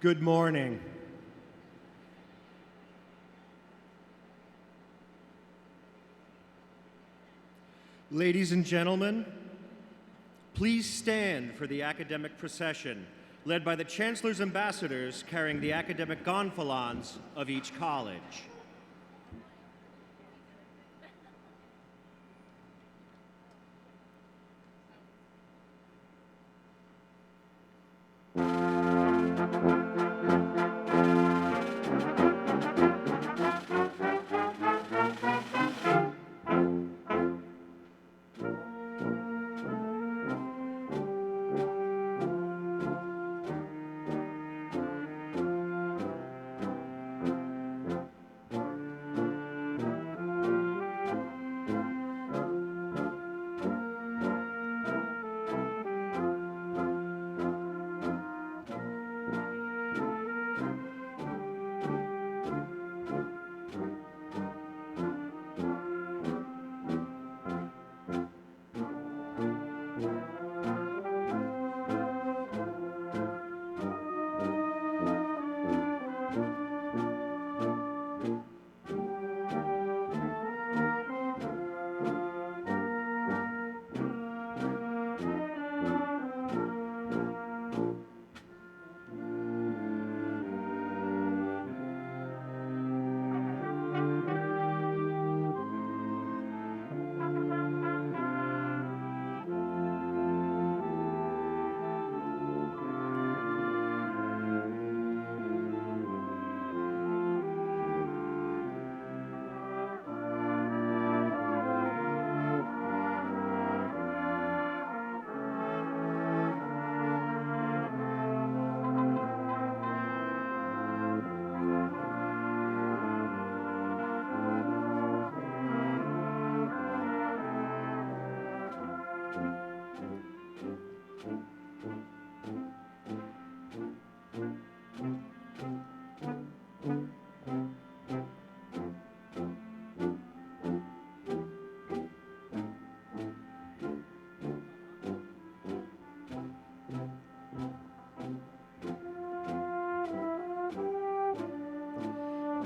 Good morning. Ladies and gentlemen, please stand for the academic procession led by the Chancellor's ambassadors carrying the academic gonfalons of each college.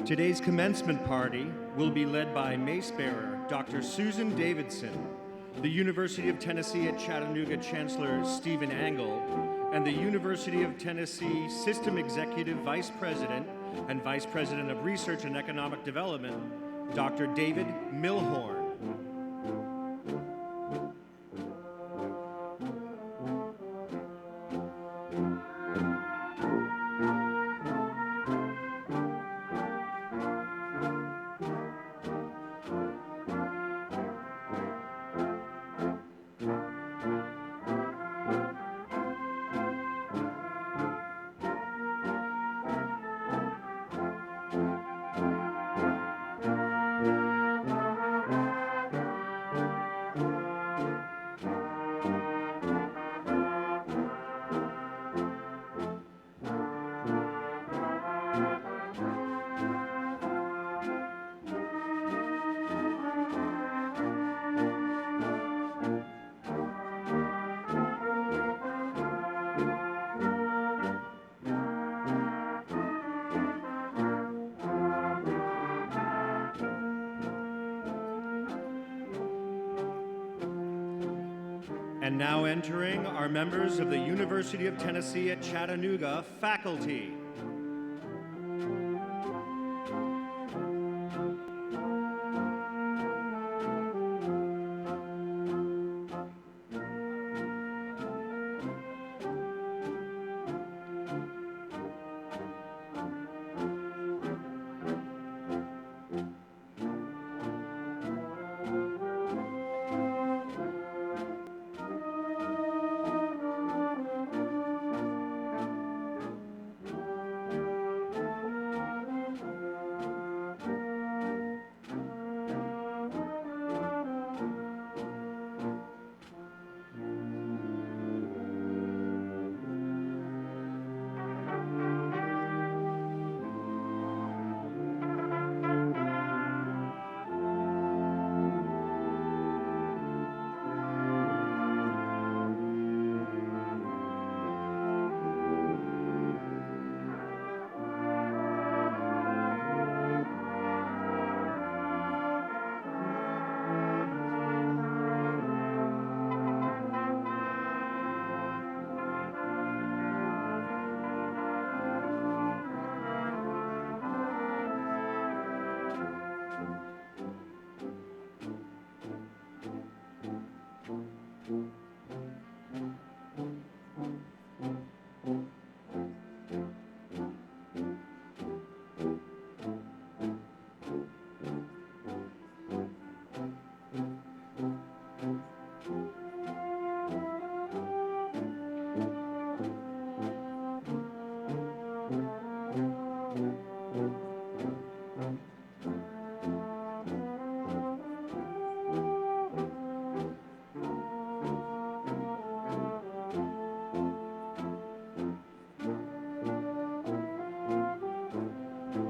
Today's commencement party will be led by Mace Bearer Dr. Susan Davidson, the University of Tennessee at Chattanooga Chancellor Stephen Angle, and the University of Tennessee System Executive Vice President and Vice President of Research and Economic Development, Dr. David Milhorn. And now entering are members of the University of Tennessee at Chattanooga faculty.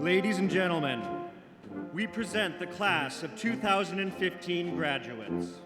Ladies and gentlemen, we present the class of 2015 graduates.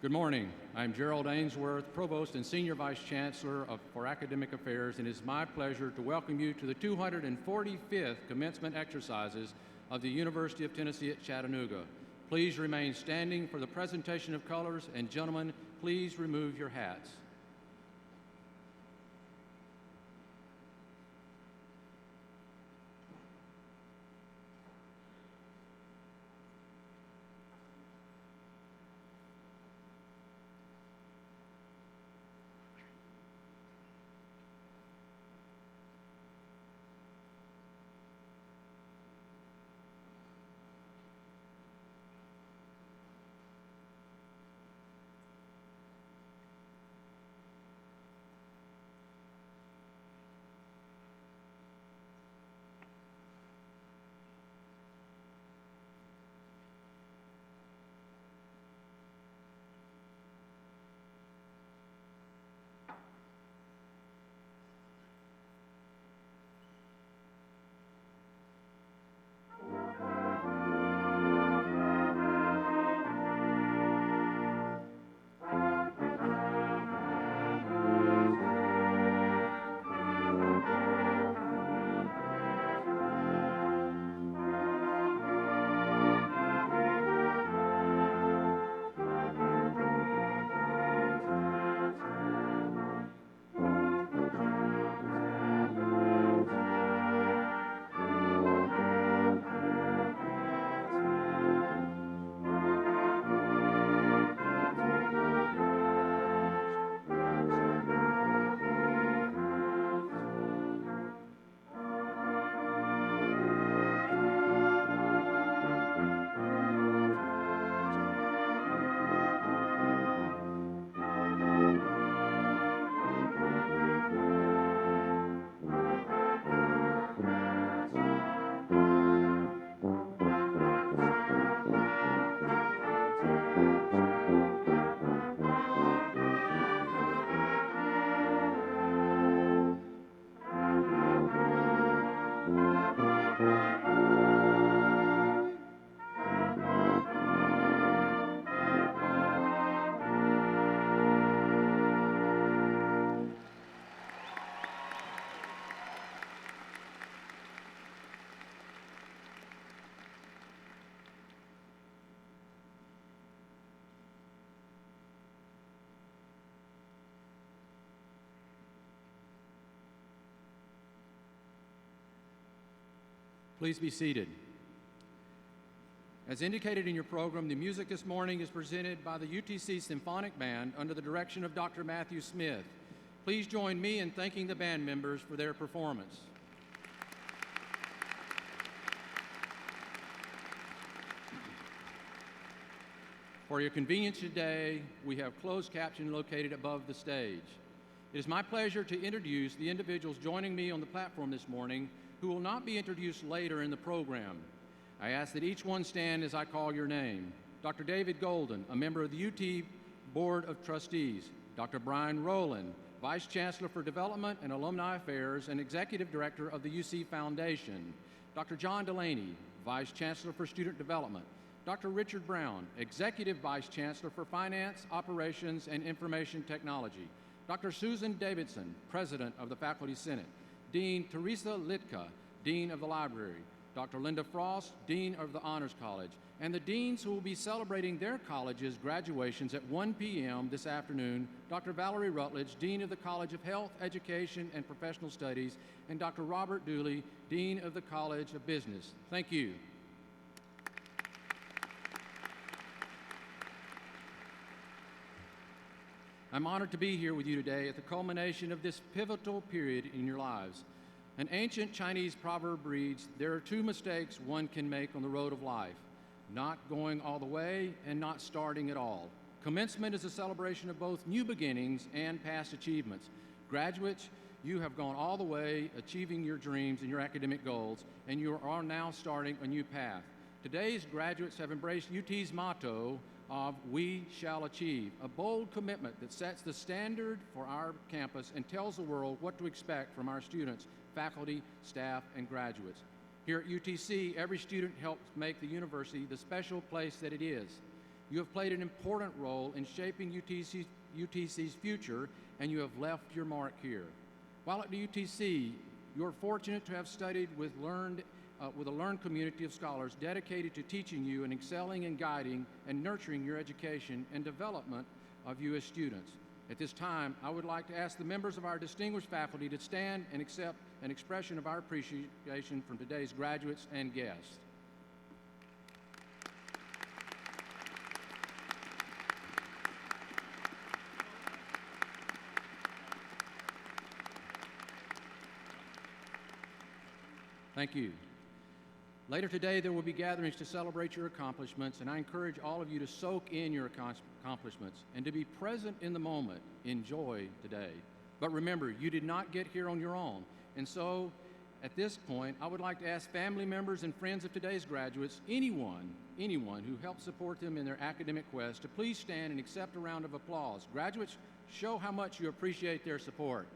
Good morning. I'm Gerald Ainsworth, Provost and Senior Vice Chancellor for Academic Affairs, and it is my pleasure to welcome you to the 245th commencement exercises of the University of Tennessee at Chattanooga. Please remain standing for the presentation of colors, and gentlemen, please remove your hats. Please be seated. As indicated in your program, the music this morning is presented by the UTC Symphonic Band under the direction of Dr. Matthew Smith. Please join me in thanking the band members for their performance. For your convenience today, we have closed caption located above the stage. It is my pleasure to introduce the individuals joining me on the platform this morning who will not be introduced later in the program. I ask that each one stand as I call your name. Dr. David Golden, a member of the UT Board of Trustees. Dr. Brian Rowland, Vice Chancellor for Development and Alumni Affairs and Executive Director of the UC Foundation. Dr. John Delaney, Vice Chancellor for Student Development. Dr. Richard Brown, Executive Vice Chancellor for Finance, Operations, and Information Technology. Dr. Susan Davidson, President of the Faculty Senate. Dean Teresa Litka, Dean of the Library. Dr. Linda Frost, Dean of the Honors College, and the deans who will be celebrating their college's graduations at 1 p.m. this afternoon, Dr. Valerie Rutledge, Dean of the College of Health, Education, and Professional Studies, and Dr. Robert Dooley, Dean of the College of Business. Thank you. I'm honored to be here with you today at the culmination of this pivotal period in your lives. An ancient Chinese proverb reads, "There are two mistakes one can make on the road of life, not going all the way and not starting at all." Commencement is a celebration of both new beginnings and past achievements. Graduates, you have gone all the way, achieving your dreams and your academic goals, and you are now starting a new path. Today's graduates have embraced UT's motto of "We shall achieve," a bold commitment that sets the standard for our campus and tells the world what to expect from our students, faculty, staff, and graduates. Here at UTC, every student helps make the university the special place that it is. You have played an important role in shaping UTC's future, and you have left your mark here. While at the UTC, you're fortunate to have studied with a learned community of scholars dedicated to teaching you and excelling in guiding and nurturing your education and development of you as students. At this time, I would like to ask the members of our distinguished faculty to stand and accept an expression of our appreciation from today's graduates and guests. Thank you. Later today, there will be gatherings to celebrate your accomplishments, and I encourage all of you to soak in your accomplishments and to be present in the moment. Enjoy today. But remember, you did not get here on your own. And so, at this point, I would like to ask family members and friends of today's graduates, anyone who helped support them in their academic quest, to please stand and accept a round of applause. Graduates, show how much you appreciate their support.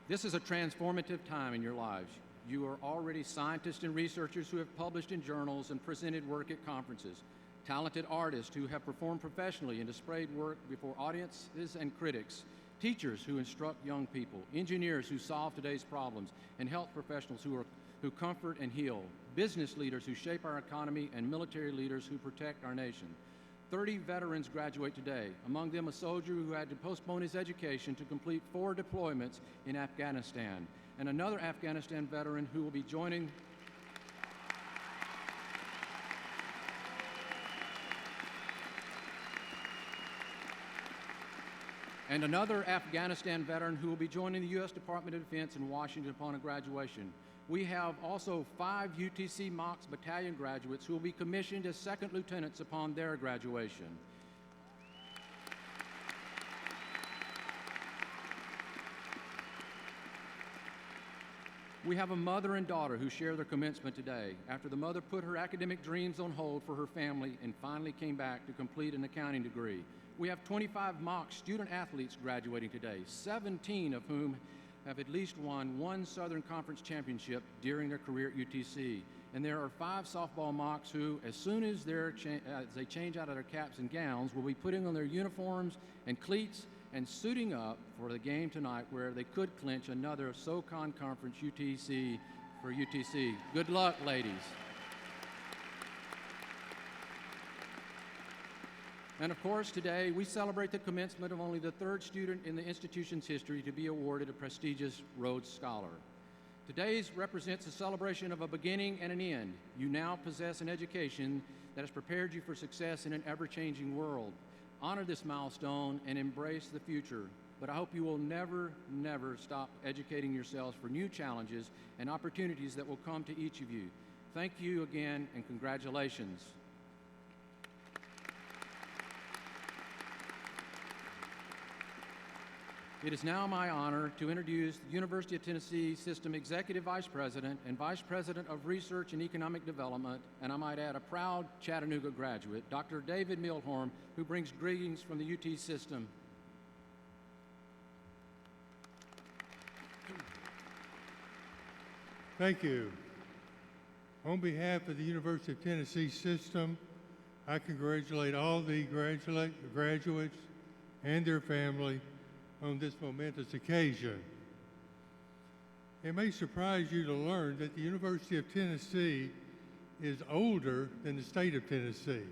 This is a transformative time in your lives. You are already scientists and researchers who have published in journals and presented work at conferences, talented artists who have performed professionally and displayed work before audiences and critics, teachers who instruct young people, engineers who solve today's problems, and health professionals who comfort and heal, business leaders who shape our economy, and military leaders who protect our nation. 30 veterans graduate today, among them a soldier who had to postpone his education to complete 4 deployments in Afghanistan, and another Afghanistan veteran who will be joining the U.S. Department of Defense in Washington upon graduation. We have also 5 UTC MOX battalion graduates who will be commissioned as second lieutenants upon their graduation. We have a mother and daughter who share their commencement today, after the mother put her academic dreams on hold for her family and finally came back to complete an accounting degree. We have 25 MOX student athletes graduating today, 17 of whom have at least won 1 Southern Conference championship during their career at UTC. And there are 5 softball MOX who, as soon as they change out of their caps and gowns, will be putting on their uniforms and cleats and suiting up for the game tonight, where they could clinch another SoCon Conference UTC for UTC. Good luck, ladies. And of course, today we celebrate the commencement of only the third student in the institution's history to be awarded a prestigious Rhodes Scholar. Today represents a celebration of a beginning and an end. You now possess an education that has prepared you for success in an ever-changing world. Honor this milestone and embrace the future. But I hope you will never, never stop educating yourselves for new challenges and opportunities that will come to each of you. Thank you again, and congratulations. It is now my honor to introduce the University of Tennessee System Executive Vice President and Vice President of Research and Economic Development, and I might add a proud Chattanooga graduate, Dr. David Milhorn, who brings greetings from the UT system. Thank you. On behalf of the University of Tennessee system, I congratulate all the graduates and their family on this momentous occasion. It may surprise you to learn that the University of Tennessee is older than the state of Tennessee.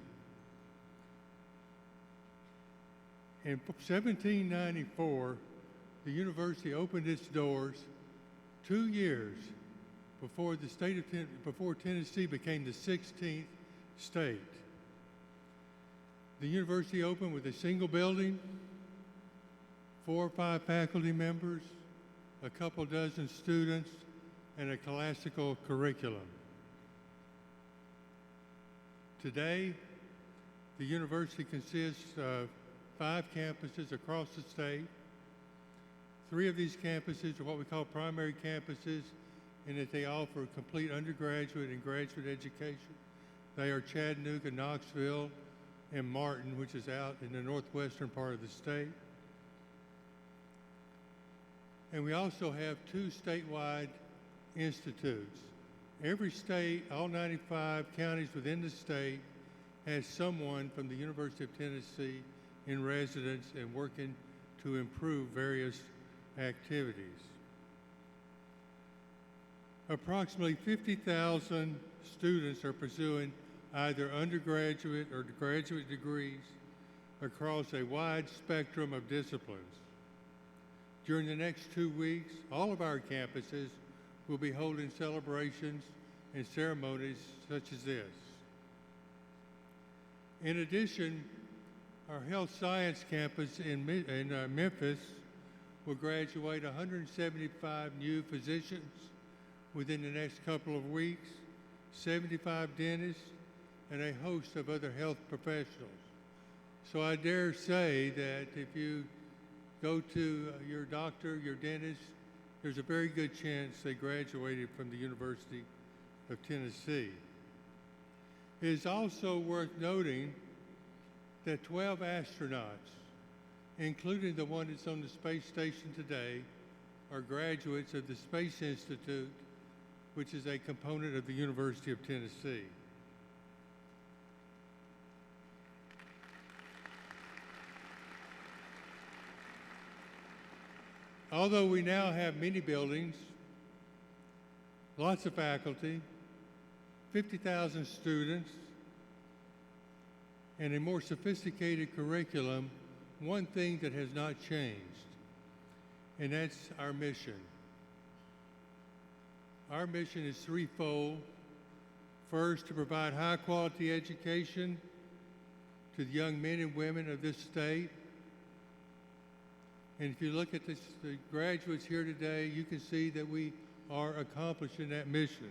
In 1794, the university opened its doors 2 years before before Tennessee became the 16th state. The university opened with a single building, 4 or 5 faculty members, a couple dozen students, and a classical curriculum. Today, the university consists of 5 campuses across the state. 3 of these campuses are what we call primary campuses, in that they offer complete undergraduate and graduate education. They are Chattanooga, Knoxville, and Martin, which is out in the northwestern part of the state. And we also have 2 statewide institutes. Every state, all 95 counties within the state, has someone from the University of Tennessee in residence and working to improve various activities. Approximately 50,000 students are pursuing either undergraduate or graduate degrees across a wide spectrum of disciplines. During the next 2 weeks, all of our campuses will be holding celebrations and ceremonies such as this. In addition, our health science campus in Memphis will graduate 175 new physicians within the next couple of weeks, 75 dentists, and a host of other health professionals. So I dare say that if you go to your doctor, your dentist, there's a very good chance they graduated from the University of Tennessee. It is also worth noting that 12 astronauts, including the one that's on the space station today, are graduates of the Space Institute, which is a component of the University of Tennessee. Although we now have many buildings, lots of faculty, 50,000 students, and a more sophisticated curriculum, one thing that has not changed, and that's our mission. Our mission is threefold. First, to provide high-quality education to the young men and women of this state. And if you look at the graduates here today, you can see that we are accomplishing that mission.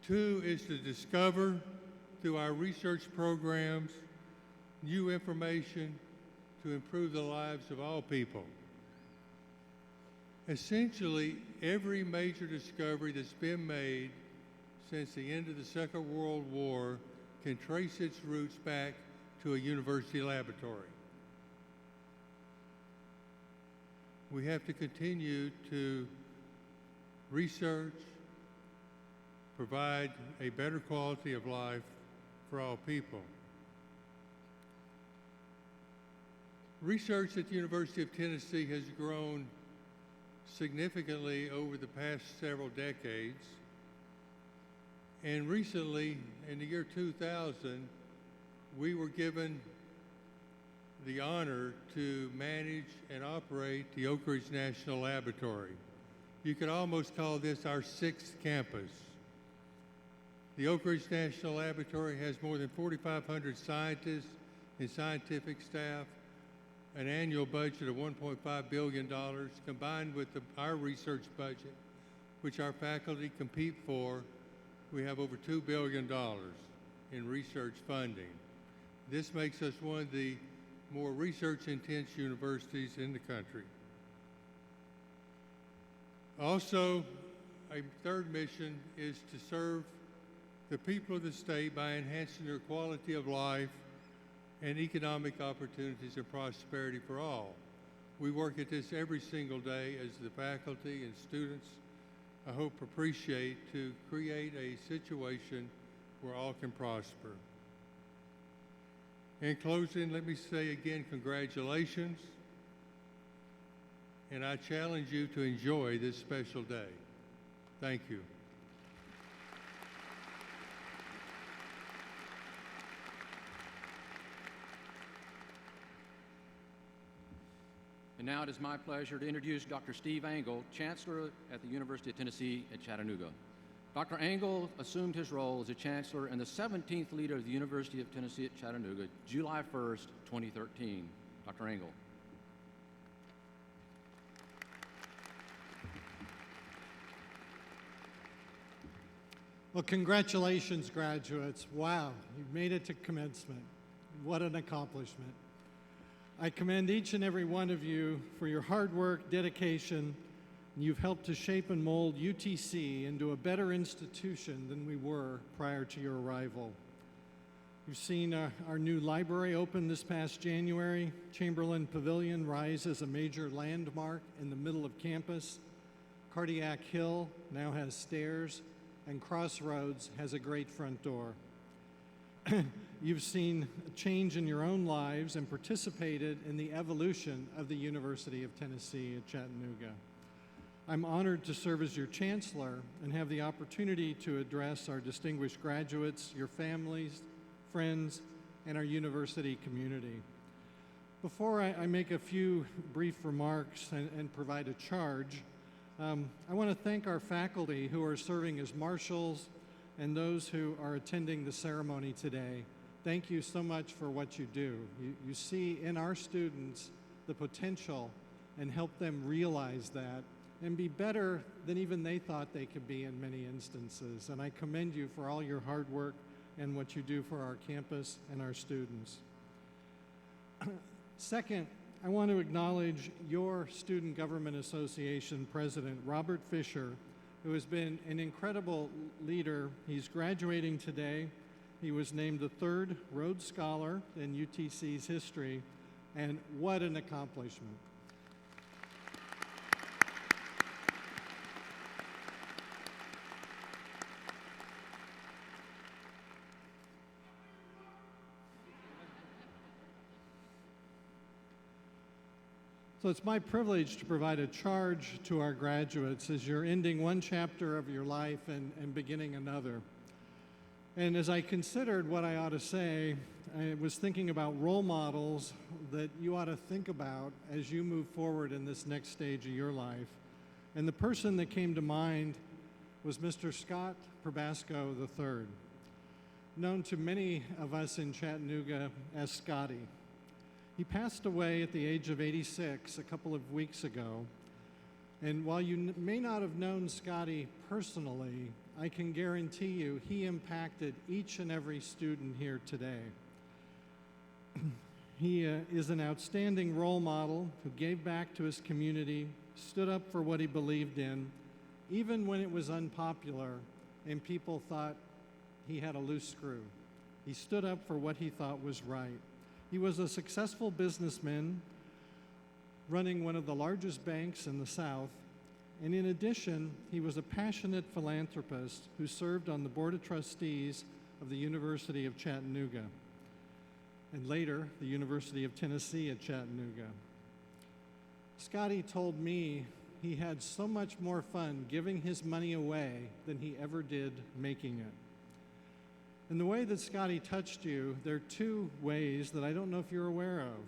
2 is to discover, through our research programs, new information to improve the lives of all people. Essentially, every major discovery that's been made since the end of the Second World War can trace its roots back to a university laboratory. We have to continue to research, provide a better quality of life for all people. Research at the University of Tennessee has grown significantly over the past several decades. And recently, in the year 2000, we were given the honor to manage and operate the Oak Ridge National Laboratory. You could almost call this our sixth campus. The Oak Ridge National Laboratory has more than 4,500 scientists and scientific staff, an annual budget of $1.5 billion, combined with our research budget, which our faculty compete for. We have over $2 billion in research funding. This makes us one of the more research-intense universities in the country. Also, a third mission is to serve the people of the state by enhancing their quality of life and economic opportunities and prosperity for all. We work at this every single day as the faculty and students, I hope, appreciate, to create a situation where all can prosper. In closing, let me say again, congratulations, and I challenge you to enjoy this special day. Thank you. And now it is my pleasure to introduce Dr. Steve Angle, Chancellor at the University of Tennessee at Chattanooga. Dr. Angle assumed his role as a Chancellor and the 17th leader of the University of Tennessee at Chattanooga, July 1st, 2013. Dr. Angle. Well, congratulations, graduates. Wow, you've made it to commencement. What an accomplishment. I commend each and every one of you for your hard work, dedication. You've helped to shape and mold UTC into a better institution than we were prior to your arrival. You've seen our new library open this past January. Chamberlain Pavilion rise as a major landmark in the middle of campus. Cardiac Hill now has stairs, and Crossroads has a great front door. You've seen a change in your own lives and participated in the evolution of the University of Tennessee at Chattanooga. I'm honored to serve as your Chancellor and have the opportunity to address our distinguished graduates, your families, friends, and our university community. Before I make a few brief remarks and provide a charge, I want to thank our faculty who are serving as marshals and those who are attending the ceremony today. Thank you so much for what you do. You see in our students the potential and help them realize that and be better than even they thought they could be in many instances. And I commend you for all your hard work and what you do for our campus and our students. Second, I want to acknowledge your Student Government Association President, Robert Fisher, who has been an incredible leader. He's graduating today. He was named the third Rhodes Scholar in UTC's history, and what an accomplishment. So it's my privilege to provide a charge to our graduates as you're ending one chapter of your life and beginning another. And as I considered what I ought to say, I was thinking about role models that you ought to think about as you move forward in this next stage of your life. And the person that came to mind was Mr. Scott Probasco III, known to many of us in Chattanooga as Scotty. He passed away at the age of 86 a couple of weeks ago. And while you may not have known Scotty personally, I can guarantee you he impacted each and every student here today. He is an outstanding role model who gave back to his community, stood up for what he believed in, even when it was unpopular and people thought he had a loose screw. He stood up for what he thought was right. He was a successful businessman running one of the largest banks in the South, and in addition, he was a passionate philanthropist who served on the Board of Trustees of the University of Chattanooga, and later, the University of Tennessee at Chattanooga. Scotty told me he had so much more fun giving his money away than he ever did making it. And the way that Scotty touched you, there are two ways that I don't know if you're aware of.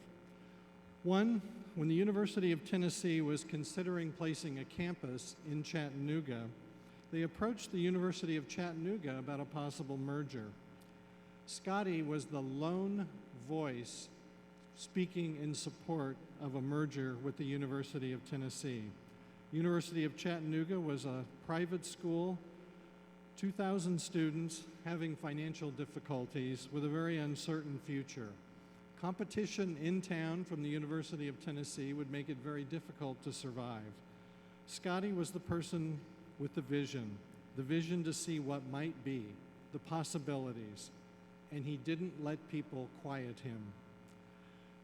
One, when the University of Tennessee was considering placing a campus in Chattanooga, they approached the University of Chattanooga about a possible merger. Scotty was the lone voice speaking in support of a merger with the University of Tennessee. University of Chattanooga was a private school, 2,000 students having financial difficulties with a very uncertain future. Competition in town from the University of Tennessee would make it very difficult to survive. Scotty was the person with the vision to see what might be, the possibilities, and he didn't let people quiet him.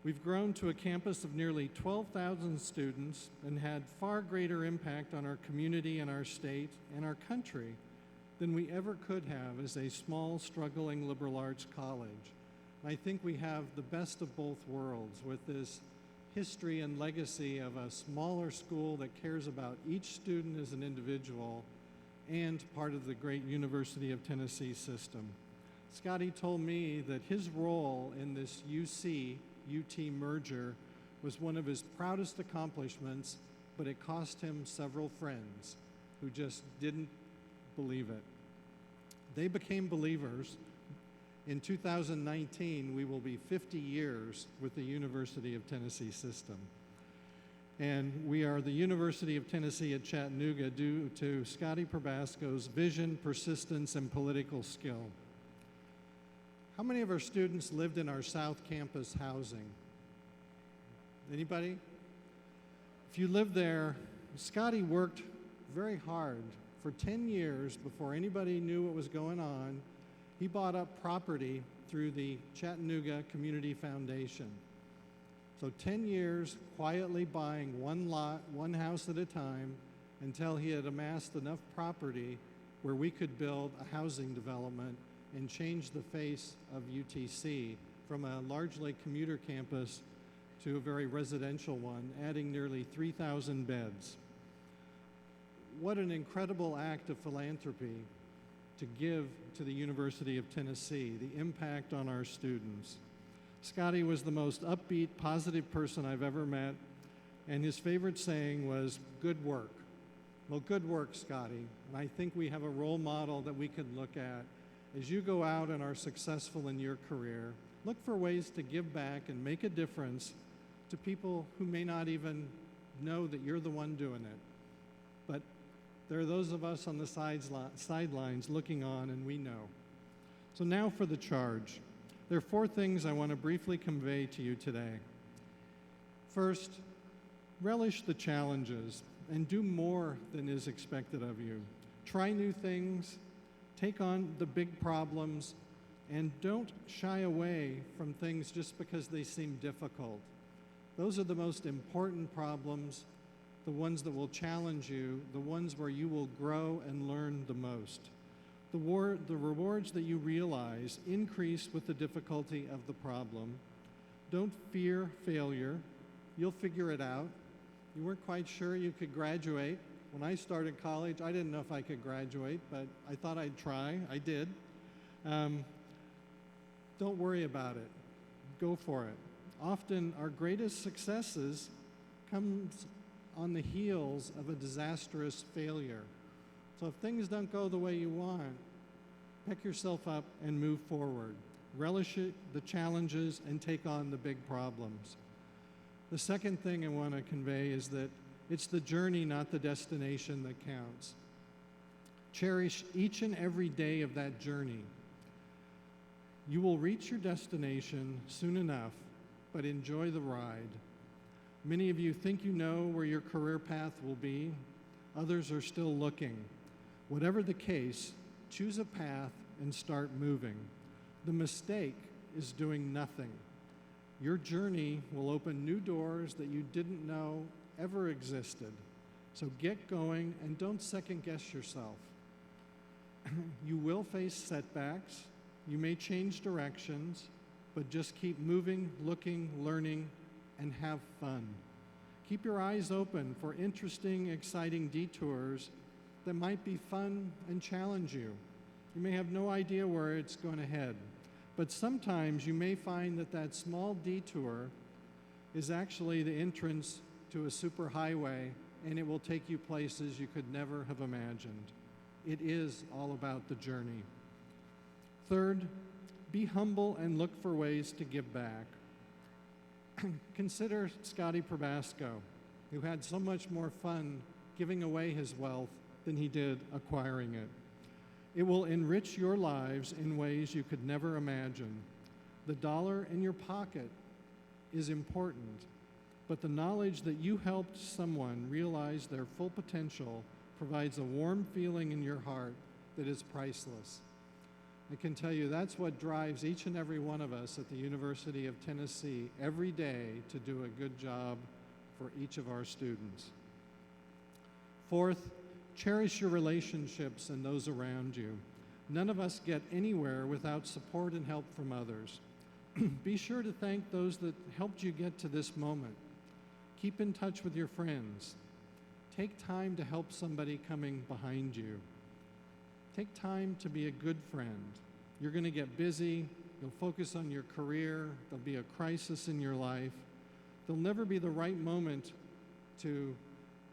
We've grown to a campus of nearly 12,000 students and had far greater impact on our community and our state and our country than we ever could have as a small, struggling liberal arts college. I think we have the best of both worlds with this history and legacy of a smaller school that cares about each student as an individual and part of the great University of Tennessee system. Scotty told me that his role in this UC-UT merger was one of his proudest accomplishments, but it cost him several friends who just didn't believe it. They became believers. In 2019, we will be 50 years with the University of Tennessee system. And we are the University of Tennessee at Chattanooga due to Scotty Probasco's vision, persistence, and political skill. How many of our students lived in our South Campus housing? Anybody? If you lived there, Scotty worked very hard for 10 years before anybody knew what was going on. He bought up property through the Chattanooga Community Foundation. So 10 years quietly buying one lot, one house at a time, until he had amassed enough property where we could build a housing development and change the face of UTC from a largely commuter campus to a very residential one, adding nearly 3,000 beds. What an incredible act of philanthropy to give to the University of Tennessee, the impact on our students. Scotty was the most upbeat, positive person I've ever met, and his favorite saying was, "Good work." Well, good work, Scotty. And I think we have a role model that we could look at. As you go out and are successful in your career, look for ways to give back and make a difference to people who may not even know that you're the one doing it. But there are those of us on the sidelines looking on, and we know. So now for the charge. There are 4 things I want to briefly convey to you today. First, relish the challenges and do more than is expected of you. Try new things, take on the big problems, and don't shy away from things just because they seem difficult. Those are the most important problems, the ones that will challenge you, the ones where you will grow and learn the most. The rewards that you realize increase with the difficulty of the problem. Don't fear failure. You'll figure it out. You weren't quite sure you could graduate. When I started college, I didn't know if I could graduate, but I thought I'd try. I did. Don't worry about it. Go for it. Often our greatest successes comes on the heels of a disastrous failure. So if things don't go the way you want, pick yourself up and move forward. Relish it, the challenges, and take on the big problems. The second thing I want to convey is that it's the journey, not the destination, that counts. Cherish each and every day of that journey. You will reach your destination soon enough, but enjoy the ride. Many of you think you know where your career path will be. Others are still looking. Whatever the case, choose a path and start moving. The mistake is doing nothing. Your journey will open new doors that you didn't know ever existed. So get going and don't second guess yourself. You will face setbacks. You may change directions, but just keep moving, looking, learning, and have fun. Keep your eyes open for interesting, exciting detours that might be fun and challenge you. You may have no idea where it's going to head. But sometimes you may find that that small detour is actually the entrance to a superhighway, and it will take you places you could never have imagined. It is all about the journey. Third, be humble and look for ways to give back. Consider Scotty Probasco, who had so much more fun giving away his wealth than he did acquiring it. It will enrich your lives in ways you could never imagine. The dollar in your pocket is important, but the knowledge that you helped someone realize their full potential provides a warm feeling in your heart that is priceless. I can tell you that's what drives each and every one of us at the University of Tennessee every day to do a good job for each of our students. Fourth, cherish your relationships and those around you. None of us get anywhere without support and help from others. Be sure to thank those that helped you get to this moment. Keep in touch with your friends. Take time to help somebody coming behind you. Take time to be a good friend. You're going to get busy. You'll focus on your career. There'll be a crisis in your life. There'll never be the right moment to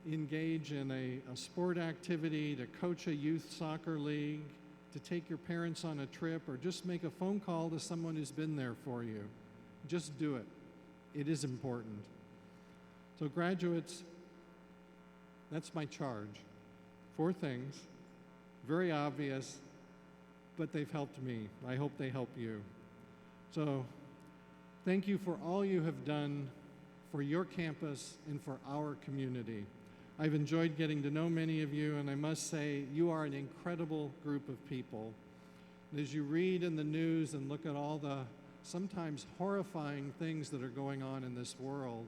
engage in a sport activity, to coach a youth soccer league, to take your parents on a trip, or just make a phone call to someone who's been there for you. Just do it. It is important. So graduates, that's my charge. 4 things. Very obvious, but they've helped me. I hope they help you. So thank you for all you have done for your campus and for our community. I've enjoyed getting to know many of you, and I must say, you are an incredible group of people. And as you read in the news and look at all the sometimes horrifying things that are going on in this world,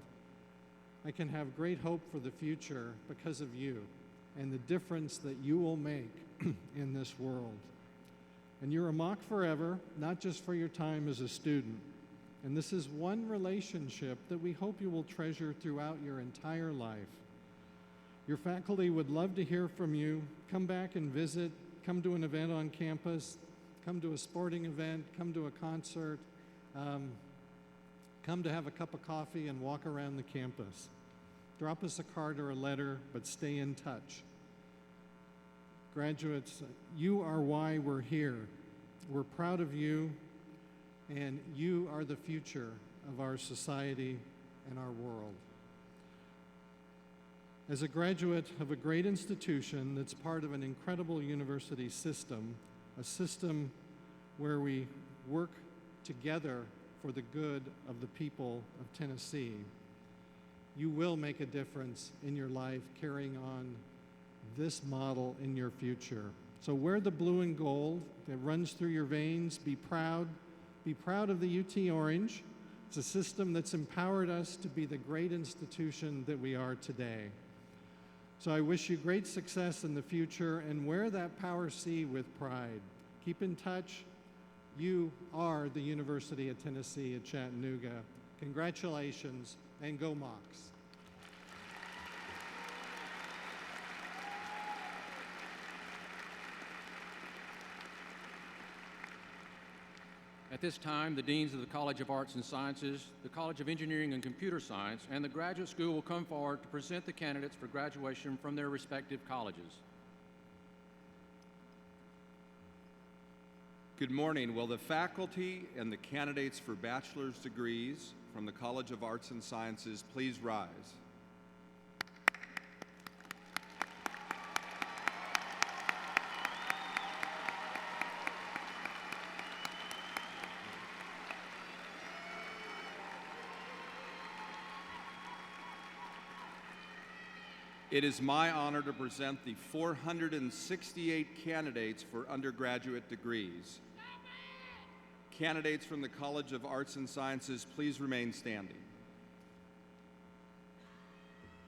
I can have great hope for the future because of you and the difference that you will make in this world. And you're a Mock forever, not just for your time as a student. And this is one relationship that we hope you will treasure throughout your entire life. Your faculty would love to hear from you. Come back and visit. Come to an event on campus. Come to a sporting event. Come to a concert. Come to have a cup of coffee and walk around the campus. Drop us a card or a letter, but stay in touch. Graduates, you are why we're here. We're proud of you, and you are the future of our society and our world. As a graduate of a great institution that's part of an incredible university system, a system where we work together for the good of the people of Tennessee, you will make a difference in your life carrying on this model in your future. So wear the blue and gold that runs through your veins. Be proud. Be proud of the UT Orange. It's a system that's empowered us to be the great institution that we are today. So I wish you great success in the future, and wear that Power C with pride. Keep in touch. You are the University of Tennessee at Chattanooga. Congratulations, and go Mocs. At this time, the deans of the College of Arts and Sciences, the College of Engineering and Computer Science, and the Graduate School will come forward to present the candidates for graduation from their respective colleges. Good morning. Will the faculty and the candidates for bachelor's degrees from the College of Arts and Sciences please rise? It is my honor to present the 468 candidates for undergraduate degrees. Candidates from the College of Arts and Sciences, please remain standing.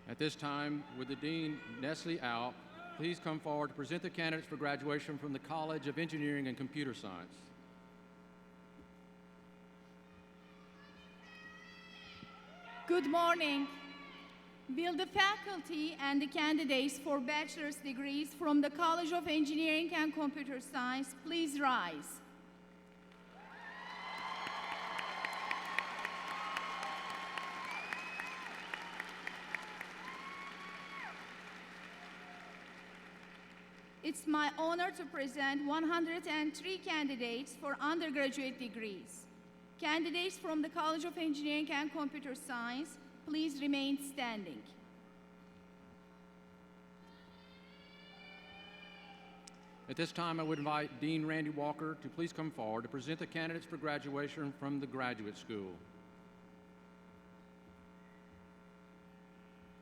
At this time, would the Dean, Nestle Alp, please come forward to present the candidates for graduation from the College of Engineering and Computer Science. Good morning. Will the faculty and the candidates for bachelor's degrees from the College of Engineering and Computer Science please rise? It's my honor to present 103 candidates for undergraduate degrees. Candidates from the College of Engineering and Computer Science, please remain standing. At this time, I would invite Dean Randy Walker to please come forward to present the candidates for graduation from the graduate school.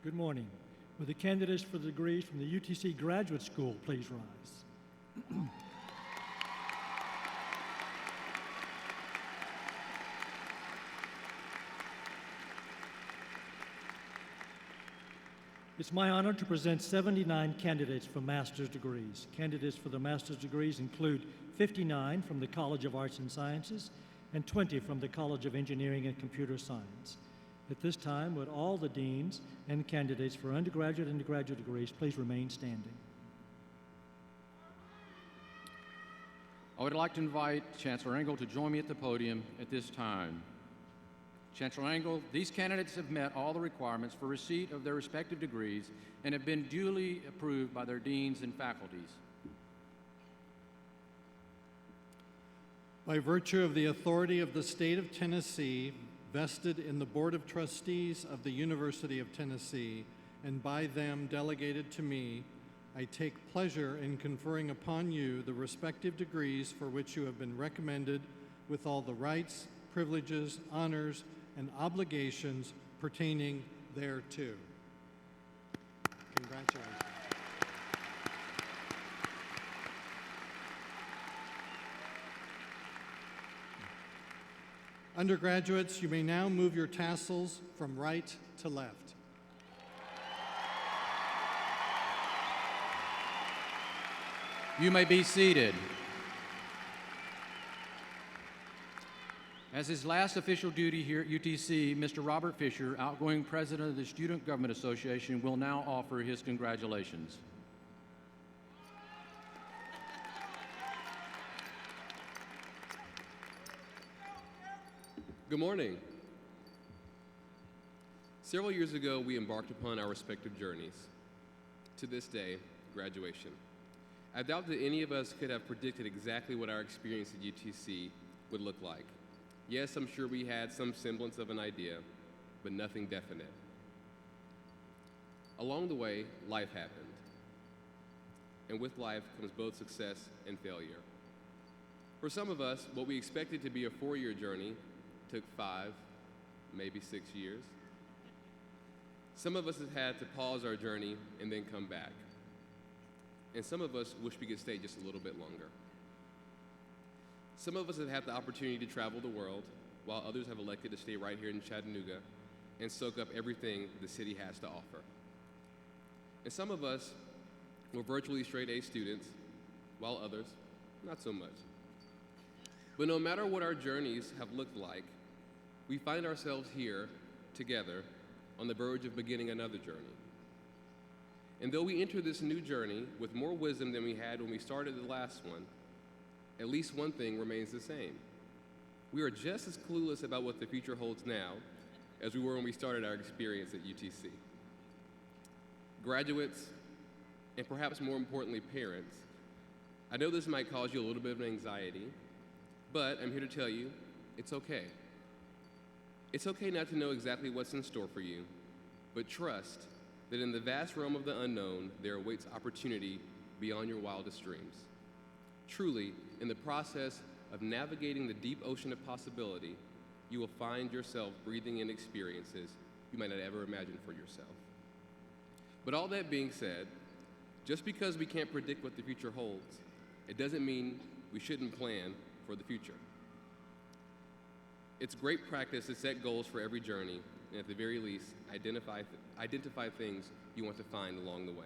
Good morning. Will the candidates for the degrees from the UTC Graduate School please rise? It's my honor to present 79 candidates for master's degrees. Candidates for the master's degrees include 59 from the College of Arts and Sciences and 20 from the College of Engineering and Computer Science. At this time, would all the deans and candidates for undergraduate and graduate degrees please remain standing? I would like to invite Chancellor Engel to join me at the podium at this time. Chancellor Engel, these candidates have met all the requirements for receipt of their respective degrees and have been duly approved by their deans and faculties. By virtue of the authority of the state of Tennessee, vested in the Board of Trustees of the University of Tennessee, and by them delegated to me, I take pleasure in conferring upon you the respective degrees for which you have been recommended with all the rights, privileges, honors, and obligations pertaining thereto. Congratulations. Undergraduates, you may now move your tassels from right to left. You may be seated. As his last official duty here at UTC, Mr. Robert Fisher, outgoing president of the Student Government Association, will now offer his congratulations. Good morning. Several years ago, we embarked upon our respective journeys. To this day, graduation. I doubt that any of us could have predicted exactly what our experience at UTC would look like. Yes, I'm sure we had some semblance of an idea, but nothing definite. Along the way, life happened. And with life comes both success and failure. For some of us, what we expected to be a 4-year journey took 5, maybe 6 years. Some of us have had to pause our journey and then come back. And some of us wish we could stay just a little bit longer. Some of us have had the opportunity to travel the world, while others have elected to stay right here in Chattanooga and soak up everything the city has to offer. And some of us were virtually straight-A students, while others, not so much. But no matter what our journeys have looked like, we find ourselves here together on the verge of beginning another journey. And though we enter this new journey with more wisdom than we had when we started the last one, at least one thing remains the same. We are just as clueless about what the future holds now as we were when we started our experience at UTC. Graduates, and perhaps more importantly, parents, I know this might cause you a little bit of anxiety, but I'm here to tell you, it's okay. It's okay not to know exactly what's in store for you, but trust that in the vast realm of the unknown, there awaits opportunity beyond your wildest dreams. Truly, in the process of navigating the deep ocean of possibility, you will find yourself breathing in experiences you might not ever imagine for yourself. But all that being said, just because we can't predict what the future holds, it doesn't mean we shouldn't plan for the future. It's great practice to set goals for every journey, and at the very least, identify things you want to find along the way.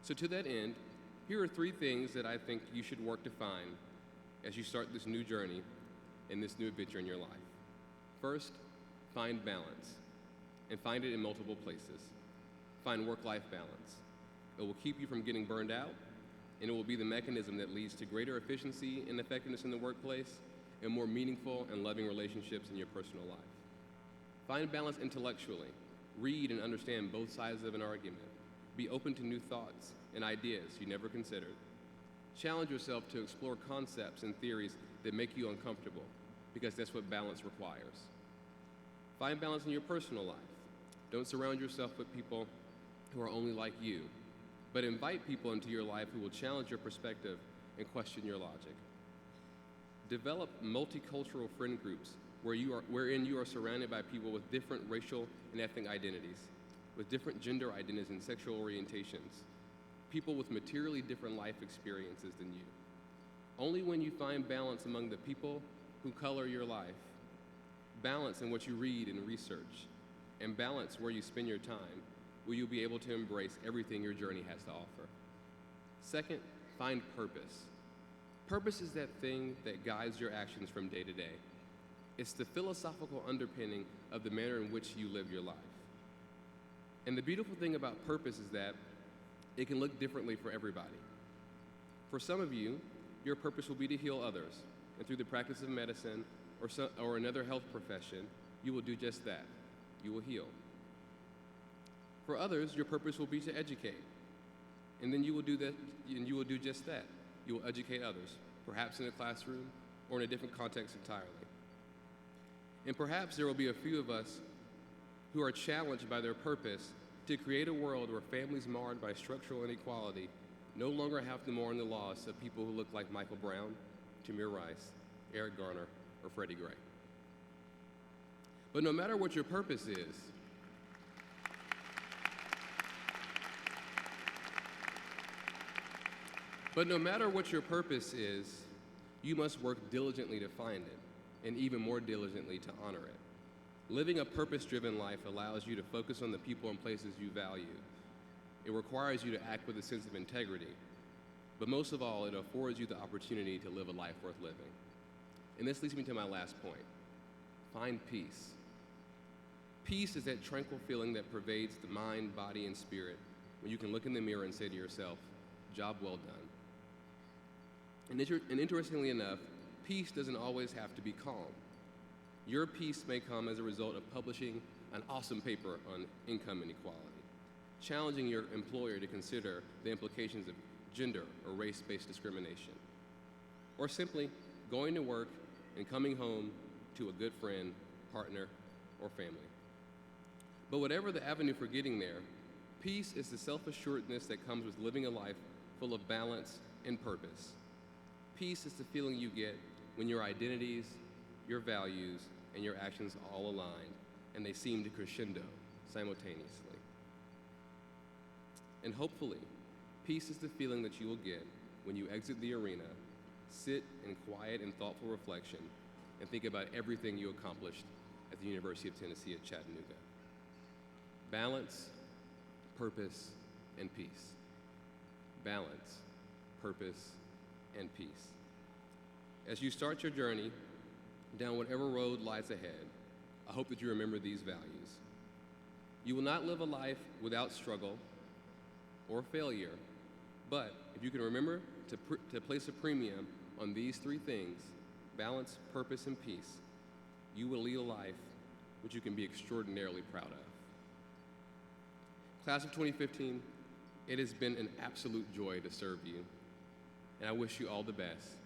So to that end, here are 3 things that I think you should work to find as you start this new journey and this new adventure in your life. 1st, find balance, and find it in multiple places. find work-life balance. It will keep you from getting burned out, and it will be the mechanism that leads to greater efficiency and effectiveness in the workplace and more meaningful and loving relationships in your personal life. Find balance intellectually. Read and understand both sides of an argument. Be open to new thoughts and ideas you never considered. Challenge yourself to explore concepts and theories that make you uncomfortable, because that's what balance requires. Find balance in your personal life. Don't surround yourself with people who are only like you, but invite people into your life who will challenge your perspective and question your logic. Develop multicultural friend groups wherein you are surrounded by people with different racial and ethnic identities, with different gender identities and sexual orientations, people with materially different life experiences than you. Only when you find balance among the people who color your life, balance in what you read and research, and balance where you spend your time, will you be able to embrace everything your journey has to offer. Second, find purpose. Purpose is that thing that guides your actions from day to day. It's the philosophical underpinning of the manner in which you live your life. And the beautiful thing about purpose is that it can look differently for everybody. For some of you, your purpose will be to heal others, and through the practice of medicine or another health profession, you will do just that. You will heal. For others, your purpose will be to educate, and then you will do that, and you will do just that. You will educate others, perhaps in a classroom or in a different context entirely. And perhaps there will be a few of us who are challenged by their purpose to create a world where families marred by structural inequality no longer have to mourn the loss of people who look like Michael Brown, Tamir Rice, Eric Garner, or Freddie Gray. But no matter what your purpose is, you must work diligently to find it, and even more diligently to honor it. Living a purpose-driven life allows you to focus on the people and places you value. It requires you to act with a sense of integrity, but most of all, it affords you the opportunity to live a life worth living. And this leads me to my last point. Find peace. Peace is that tranquil feeling that pervades the mind, body, and spirit when you can look in the mirror and say to yourself, "Job well done." And interestingly enough, peace doesn't always have to be calm. Your peace may come as a result of publishing an awesome paper on income inequality, challenging your employer to consider the implications of gender or race-based discrimination, or simply going to work and coming home to a good friend, partner, or family. But whatever the avenue for getting there, peace is the self-assuredness that comes with living a life full of balance and purpose. Peace is the feeling you get when your identities, your values, and your actions all align, and they seem to crescendo simultaneously. And hopefully, peace is the feeling that you will get when you exit the arena, sit in quiet and thoughtful reflection, and think about everything you accomplished at the University of Tennessee at Chattanooga. Balance, purpose, and peace. Balance, purpose, and peace. As you start your journey down whatever road lies ahead, I hope that you remember these values. You will not live a life without struggle or failure, but if you can remember to place a premium on these three things, balance, purpose, and peace, you will lead a life which you can be extraordinarily proud of. Class of 2015, it has been an absolute joy to serve you, and I wish you all the best.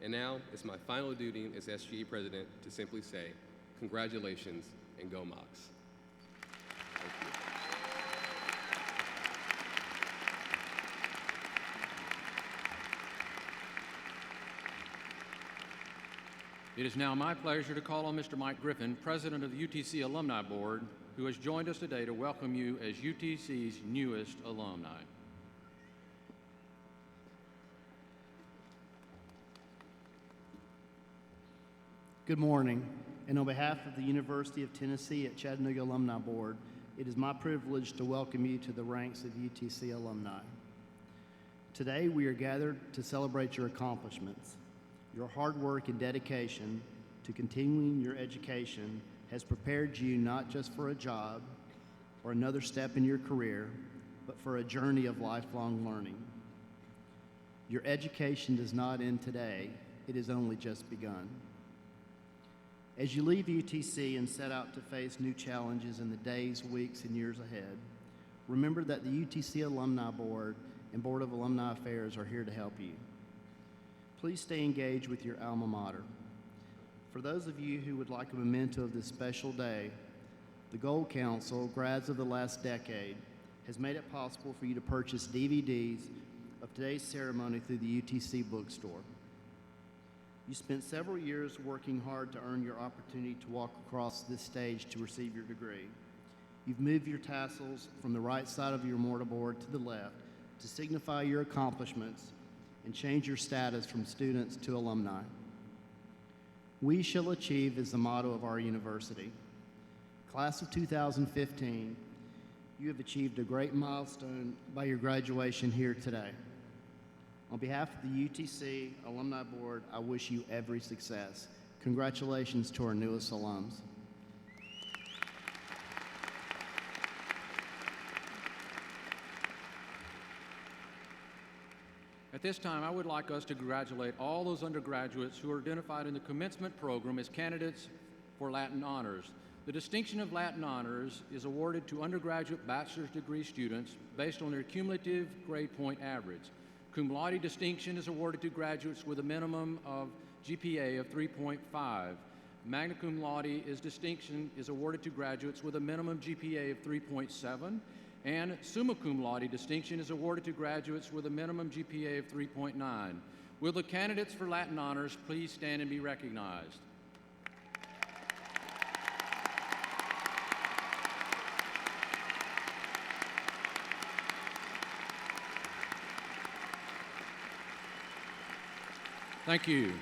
And now, it's my final duty as SGA President to simply say, congratulations and go Mocs. Thank you. It is now my pleasure to call on Mr. Mike Griffin, President of the UTC Alumni Board, who has joined us today to welcome you as UTC's newest alumni. Good morning, and on behalf of the University of Tennessee at Chattanooga Alumni Board, it is my privilege to welcome you to the ranks of UTC alumni. Today, we are gathered to celebrate your accomplishments. Your hard work and dedication to continuing your education has prepared you not just for a job, or another step in your career, but for a journey of lifelong learning. Your education does not end today, it has only just begun. As you leave UTC and set out to face new challenges in the days, weeks, and years ahead, remember that the UTC Alumni Board and Board of Alumni Affairs are here to help you. Please stay engaged with your alma mater. For those of you who would like a memento of this special day, the Gold Council, grads of the last decade, has made it possible for you to purchase DVDs of today's ceremony through the UTC bookstore. You spent several years working hard to earn your opportunity to walk across this stage to receive your degree. You've moved your tassels from the right side of your mortarboard to the left to signify your accomplishments and change your status from students to alumni. We shall achieve is the motto of our university. Class of 2015, you have achieved a great milestone by your graduation here today. On behalf of the UTC Alumni Board, I wish you every success. Congratulations to our newest alums. At this time, I would like us to congratulate all those undergraduates who are identified in the commencement program as candidates for Latin Honors. The distinction of Latin Honors is awarded to undergraduate bachelor's degree students based on their cumulative grade point average. Cum laude distinction is awarded to graduates with a minimum of GPA of 3.5. Magna cum laude distinction is awarded to graduates with a minimum GPA of 3.7. And summa cum laude distinction is awarded to graduates with a minimum GPA of 3.9. Will the candidates for Latin Honors please stand and be recognized? Thank you.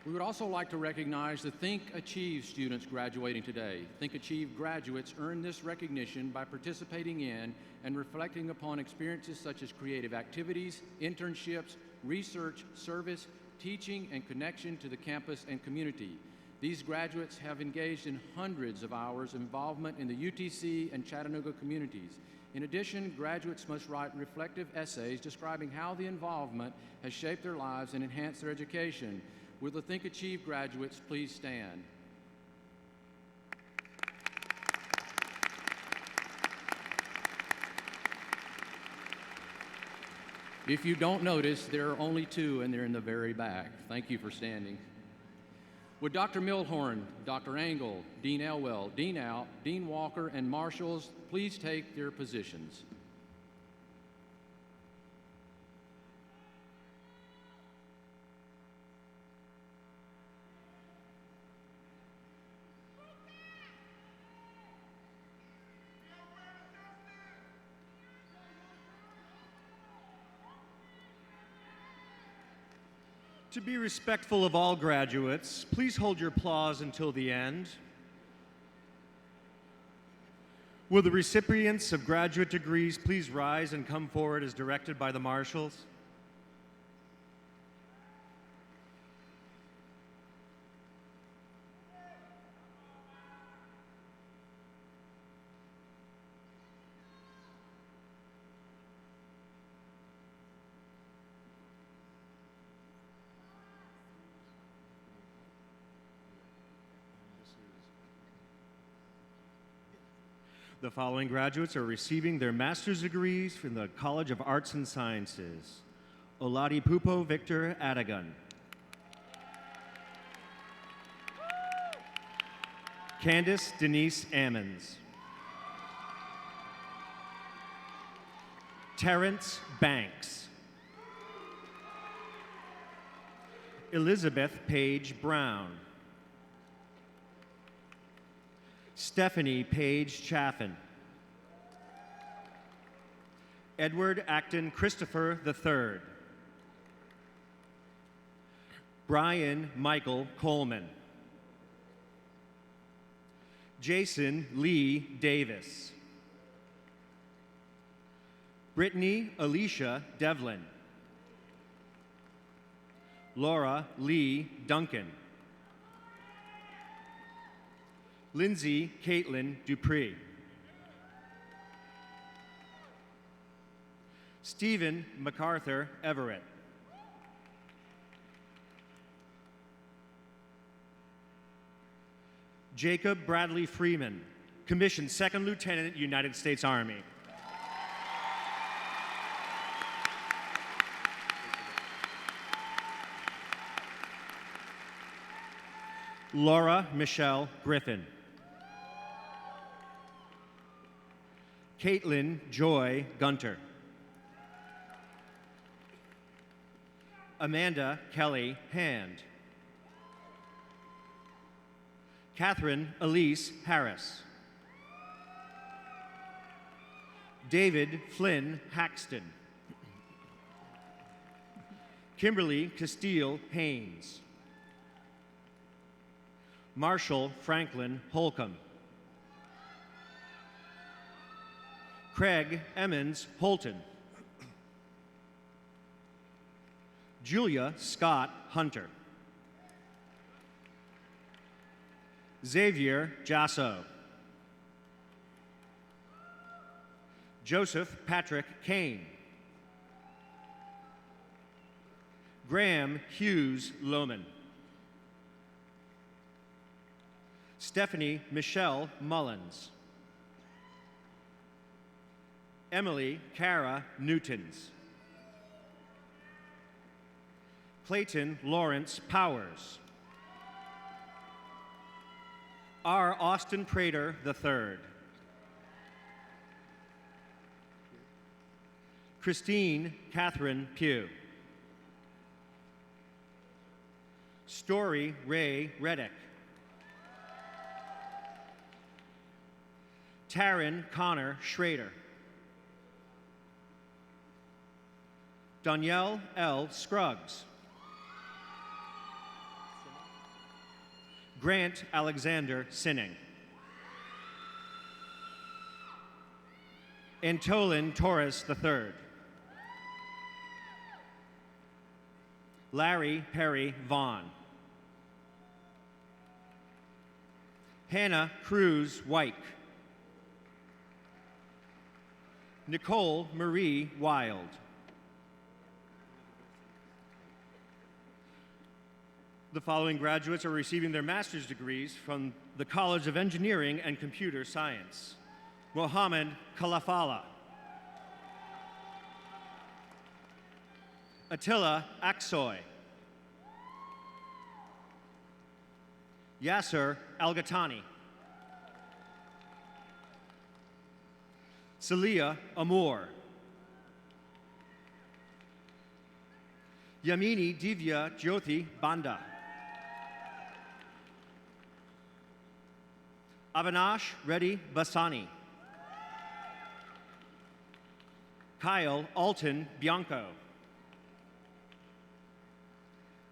We would also like to recognize the Think Achieve students graduating today. Think Achieve graduates earn this recognition by participating in and reflecting upon experiences such as creative activities, internships, research, service, teaching, and connection to the campus and community. These graduates have engaged in hundreds of hours of involvement in the UTC and Chattanooga communities. In addition, graduates must write reflective essays describing how the involvement has shaped their lives and enhanced their education. Will the Think Achieve graduates please stand? If you don't notice, there are only two, and they're in the very back. Thank you for standing. Would Dr. Milhorn, Dr. Engel, Dean Elwell, Dean Out, Dean Walker, and marshals please take their positions? To be respectful of all graduates, please hold your applause until the end. Will the recipients of graduate degrees please rise and come forward as directed by the marshals? The following graduates are receiving their master's degrees from the College of Arts and Sciences. Oladipupo Victor Adigan. Candace Denise Ammons. Terrence Banks. Elizabeth Page Brown. Stephanie Page Chaffin. Edward Acton Christopher III. Brian Michael Coleman. Jason Lee Davis. Brittany Alicia Devlin. Laura Lee Duncan. Lindsay Caitlin Dupree. Stephen MacArthur Everett. Jacob Bradley Freeman, commissioned Second Lieutenant, United States Army. Laura Michelle Griffin. Caitlin Joy Gunter. Amanda Kelly Hand. Catherine Elise Harris. David Flynn Haxton. Kimberly Castile Haynes. Marshall Franklin Holcomb. Craig Emmons Holton. Julia Scott Hunter. Xavier Jasso. Joseph Patrick Kane. Graham Hughes Lohman. Stephanie Michelle Mullins. Emily Cara Newtons. Clayton Lawrence Powers. R. Austin Prater III. Christine Catherine Pugh. Story Ray Reddick. Taryn Connor Schrader. Danielle L. Scruggs. Grant Alexander Sinning. Antolin Torres III. Larry Perry Vaughn. Hannah Cruz Wyke. Nicole Marie Wild. The following graduates are receiving their master's degrees from the College of Engineering and Computer Science. Mohammed Kalafala. Attila Aksoy. Yasser Al-Ghatani. Salia Amour. Yamini Divya Jyoti Banda. Avinash Reddy Basani. Kyle Alton Bianco.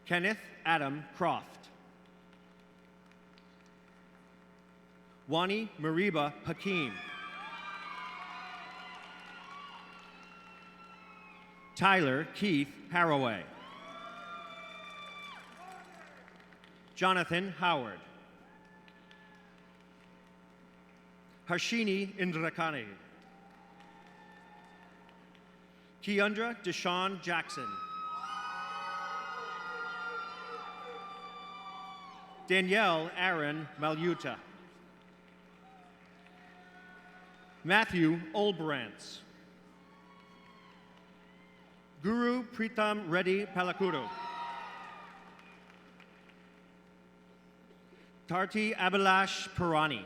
Kenneth Adam Croft. Wani Mariba Hakim. Tyler Keith Haraway. Jonathan Howard. Harshini Indrakani. Keandra Deshawn Jackson. Danielle Aaron Maluta. Matthew Olbrantz. Guru Pritam Reddy Palakuru. Tarti Abhilash Purani.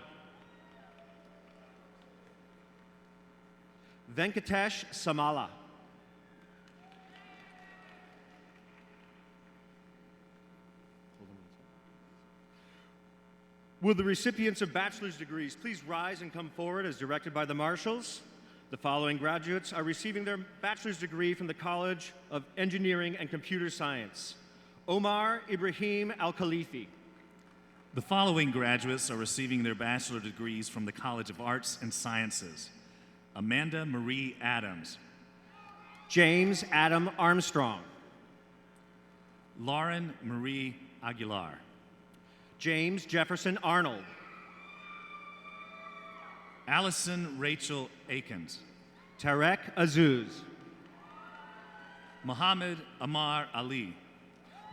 Venkatesh Samala. Will the recipients of bachelor's degrees please rise and come forward as directed by the marshals? The following graduates are receiving their bachelor's degree from the College of Engineering and Computer Science. Omar Ibrahim Al-Khalifi. The following graduates are receiving their bachelor degrees from the College of Arts and Sciences. Amanda Marie Adams. James Adam Armstrong. Lauren Marie Aguilar. James Jefferson Arnold. Allison Rachel Akins. Tarek Azuz. Muhammad Amar Ali,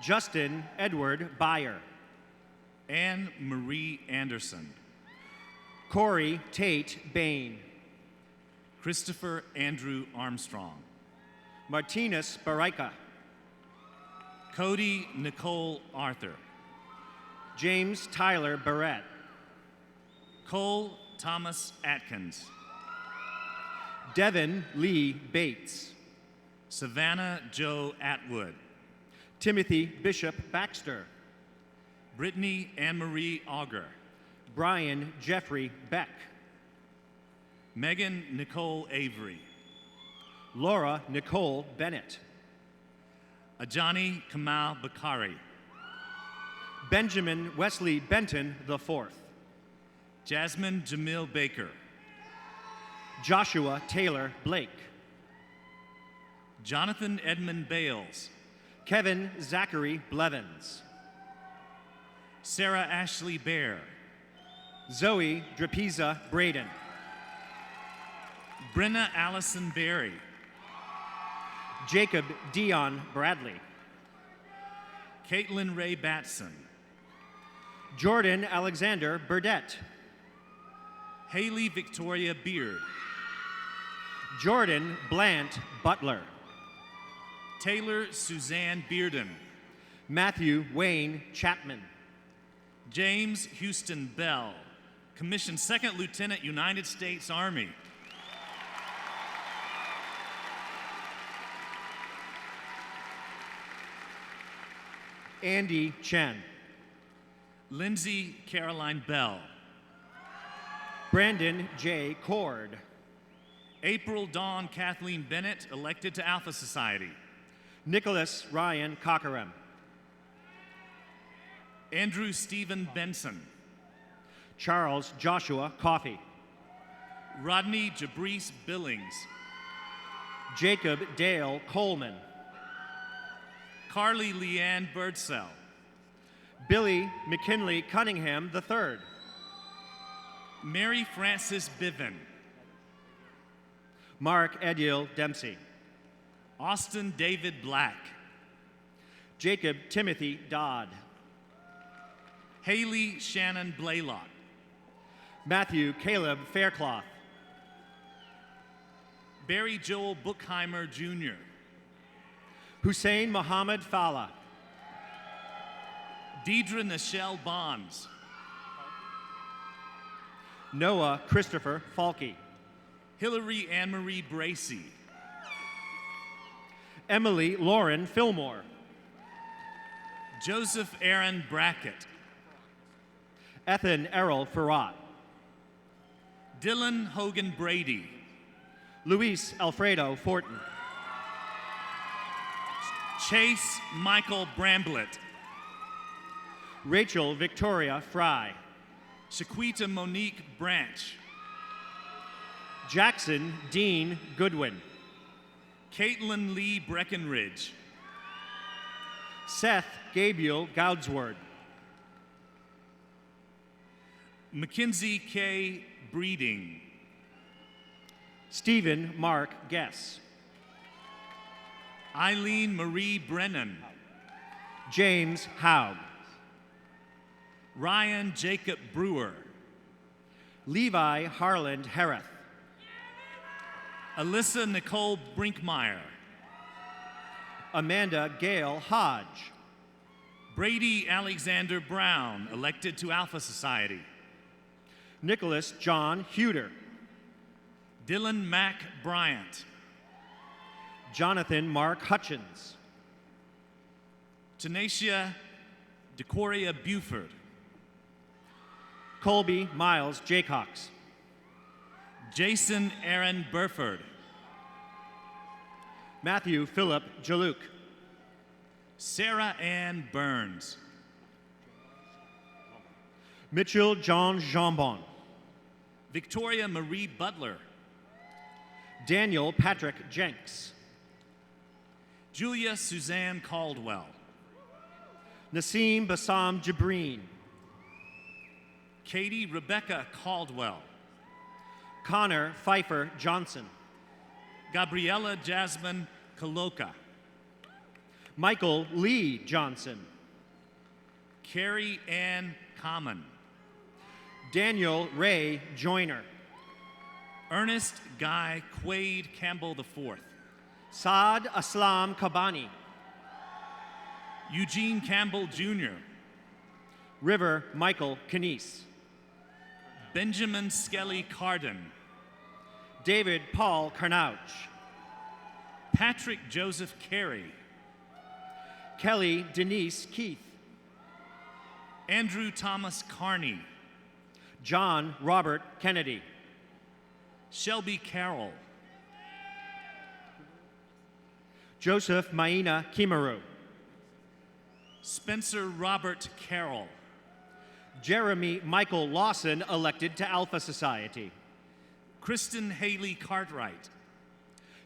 Justin Edward Byer, Anne Marie Anderson, Corey Tate Bain, Christopher Andrew Armstrong, Martinez Baraika, Cody Nicole Arthur, James Tyler Barrett, Cole Thomas Atkins, Devin Lee Bates, Savannah Joe Atwood, Timothy Bishop Baxter, Brittany Anne-Marie Auger, Brian Jeffrey Beck, Megan Nicole Avery, Laura Nicole Bennett, Ajani Kamal Bakari, Benjamin Wesley Benton IV, Jasmine Jamil Baker, Joshua Taylor Blake, Jonathan Edmund Bales, Kevin Zachary Blevins, Sarah Ashley Bear, Zoe Drapiza Braden, Brenna Allison Berry, Jacob Dion Bradley, Caitlin Ray Batson, Jordan Alexander Burdett, Haley Victoria Beard, Jordan Blant Butler, Taylor Suzanne Bearden, Matthew Wayne Chapman, James Houston Bell, Commissioned Second Lieutenant, United States Army, Andy Chen, Lindsay Caroline Bell, Brandon J. Cord, April Dawn Kathleen Bennett, elected to Alpha Society, Nicholas Ryan Cockerham, Andrew Stephen Benson, Charles Joshua Coffey, Rodney Jabrice Billings, Jacob Dale Coleman, Carly Leanne Birdsell, Billy McKinley Cunningham III, Mary Frances Biven, Mark Edil Dempsey, Austin David Black, Jacob Timothy Dodd, Haley Shannon Blaylock, Matthew Caleb Faircloth, Barry Joel Bookheimer Jr., Hussein Muhammad Fala, Deidre Nichelle Bonds, Noah Christopher Falke, Hillary Ann-Marie Bracy, Emily Lauren Fillmore, Joseph Aaron Brackett, Ethan Errol Farrat, Dylan Hogan Brady, Luis Alfredo Fortin, Chase Michael Bramblett, Rachel Victoria Fry, Shaquita Monique Branch, Jackson Dean Goodwin, Caitlin Lee Breckenridge, Seth Gabriel Goudsword, Mackenzie K. Breeding, Stephen Mark Guess, Eileen Marie Brennan, James Haug, Ryan Jacob Brewer, Levi Harland Hereth, Alyssa Nicole Brinkmeyer, Amanda Gale Hodge, Brady Alexander Brown, elected to Alpha Society, Nicholas John Huter, Dylan Mack Bryant, Jonathan Mark Hutchins, Tanisha DeCoria Buford, Colby Miles Jaycox, Jason Aaron Burford, Matthew Philip Jaluk, Sarah Ann Burns, Mitchell John Jambon, Victoria Marie Butler, Daniel Patrick Jenks, Julia Suzanne Caldwell, Nassim Bassam Jabreen, Katie Rebecca Caldwell, Connor Pfeiffer Johnson, Gabriella Jasmine Kaloka, Michael Lee Johnson. Carrie Ann Common. Daniel Ray Joyner. Ernest Guy Quaid Campbell IV. Saad Aslam Kabani. Eugene Campbell Jr. River Michael Kanice. Benjamin Skelly Carden. David Paul Karnouch. Patrick Joseph Carey. Kelly Denise Keith. Andrew Thomas Carney. John Robert Kennedy. Shelby Carroll. Joseph Maina Kimaru. Spencer Robert Carroll. Jeremy Michael Lawson, elected to Alpha Society. Kristen Haley Cartwright.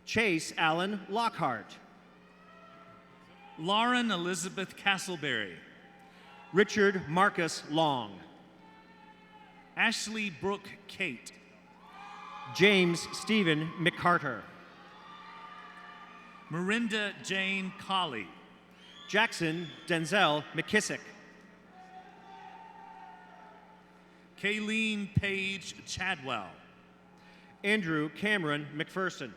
Chase Allen Lockhart. Lauren Elizabeth Castleberry. Richard Marcus Long. Ashley Brooke Kate. James Stephen McCarter. Mirinda Jane Colley. Jackson Denzel McKissick. Kayleen Page Chadwell. Andrew Cameron McPherson.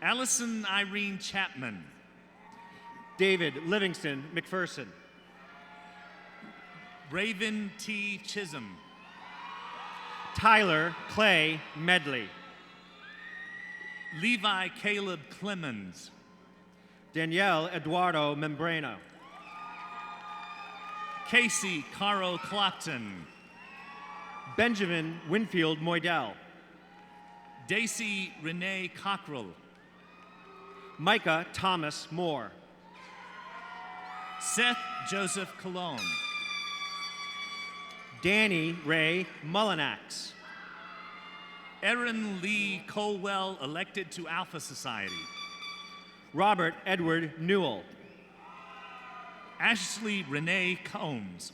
Allison Irene Chapman. David Livingston McPherson. Raven T. Chisholm. Tyler Clay Medley. Levi Caleb Clemens. Danielle Eduardo Membrano. Casey Caro Clopton. Benjamin Winfield Moydell. Daisy Renee Cockrell. Micah Thomas Moore. Seth Joseph Cologne. Danny Ray Mullinax. Erin Lee Colwell, elected to Alpha Society. Robert Edward Newell. Ashley Renee Combs.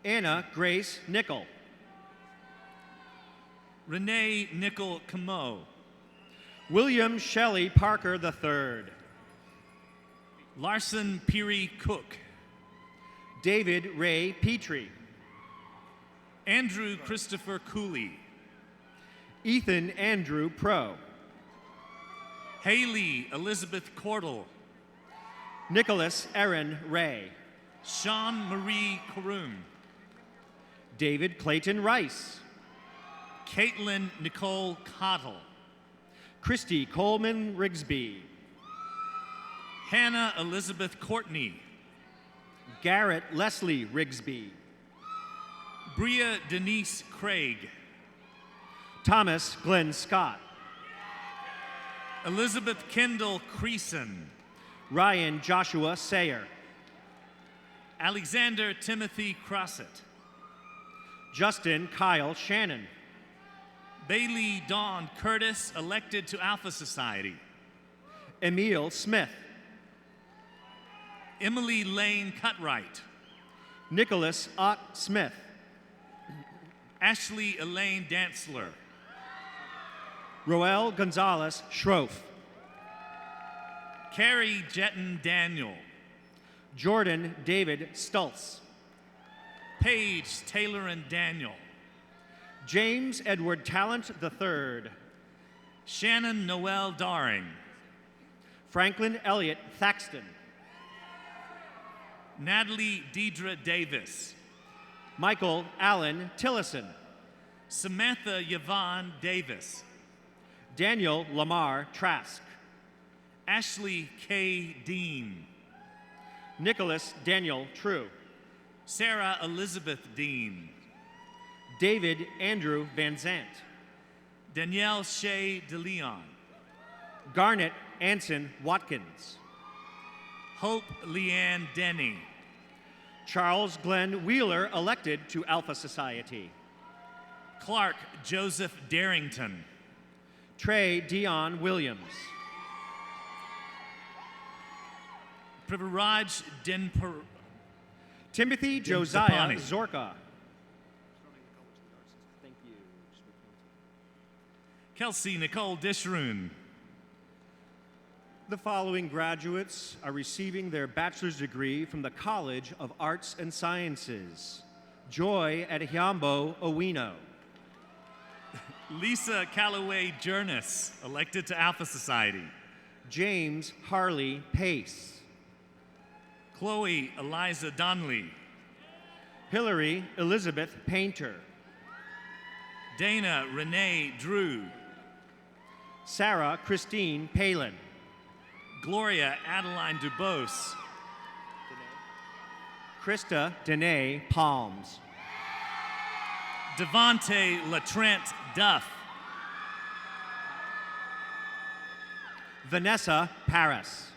Anna Grace Nickel. Renee Nickel Camo. William Shelley Parker III. Larson Peary Cook. David Ray Petrie. Andrew Christopher Cooley. Ethan Andrew Pro. Haley Elizabeth Cordell. Nicholas Aaron Ray. Sean Marie Karoon. David Clayton Rice. Caitlin Nicole Cottle. Christy Coleman Rigsby. Hannah Elizabeth Courtney. Garrett Leslie Rigsby. Bria Denise Craig. Thomas Glenn Scott. Elizabeth Kendall Creason. Ryan Joshua Sayer. Alexander Timothy Crossett. Justin Kyle Shannon. Bailey Dawn Curtis, elected to Alpha Society. Emil Smith. Emily Lane Cutright. Nicholas Ott Smith. Ashley Elaine Dantzler. Roel Gonzalez Schroff. Carrie Jetton Daniel. Jordan David Stultz. Paige Taylor and Daniel. James Edward Talent III. Shannon Noel Daring. Franklin Elliott Thaxton. Natalie Deidre Davis. Michael Allen Tillison. Samantha Yvonne Davis. Daniel Lamar Trask. Ashley K. Dean. Nicholas Daniel True. Sarah Elizabeth Dean. David Andrew Van Zant. Danielle Shea DeLeon. Garnet Anson Watkins. Hope Leanne Denny. Charles Glenn Wheeler, elected to Alpha Society. Clark Joseph Darrington. Trey Dion Williams. Priviraj Denper. Timothy Josiah Dipani. Zorka. Kelsey Nicole Dishroon. The following graduates are receiving their bachelor's degree from the College of Arts and Sciences. Joy Adhiambo Owino. Lisa Calloway Jernus, elected to Alpha Society. James Harley Pace. Chloe Eliza Donnelly. Hillary Elizabeth Painter. Dana Renee Drew. Sarah Christine Palin. Gloria Adeline Dubose. Krista Danae Palms. Devonte Latrent Duff. Vanessa Paris.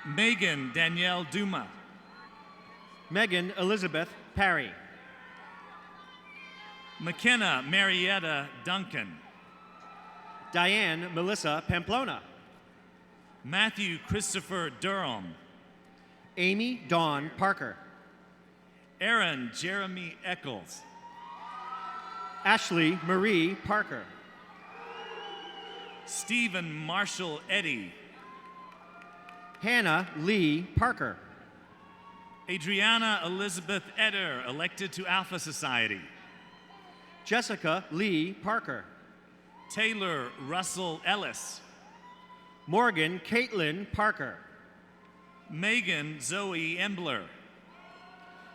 Megan Danielle Duma. Megan Elizabeth Parry. McKenna Marietta Duncan. Diane Melissa Pamplona. Matthew Christopher Durham. Amy Dawn Parker. Aaron Jeremy Eccles. Ashley Marie Parker. Stephen Marshall Eddy. Hannah Lee Parker. Adriana Elizabeth Eder, elected to Alpha Society. Jessica Lee Parker. Taylor Russell Ellis. Morgan Caitlin Parker. Megan Zoe Embler.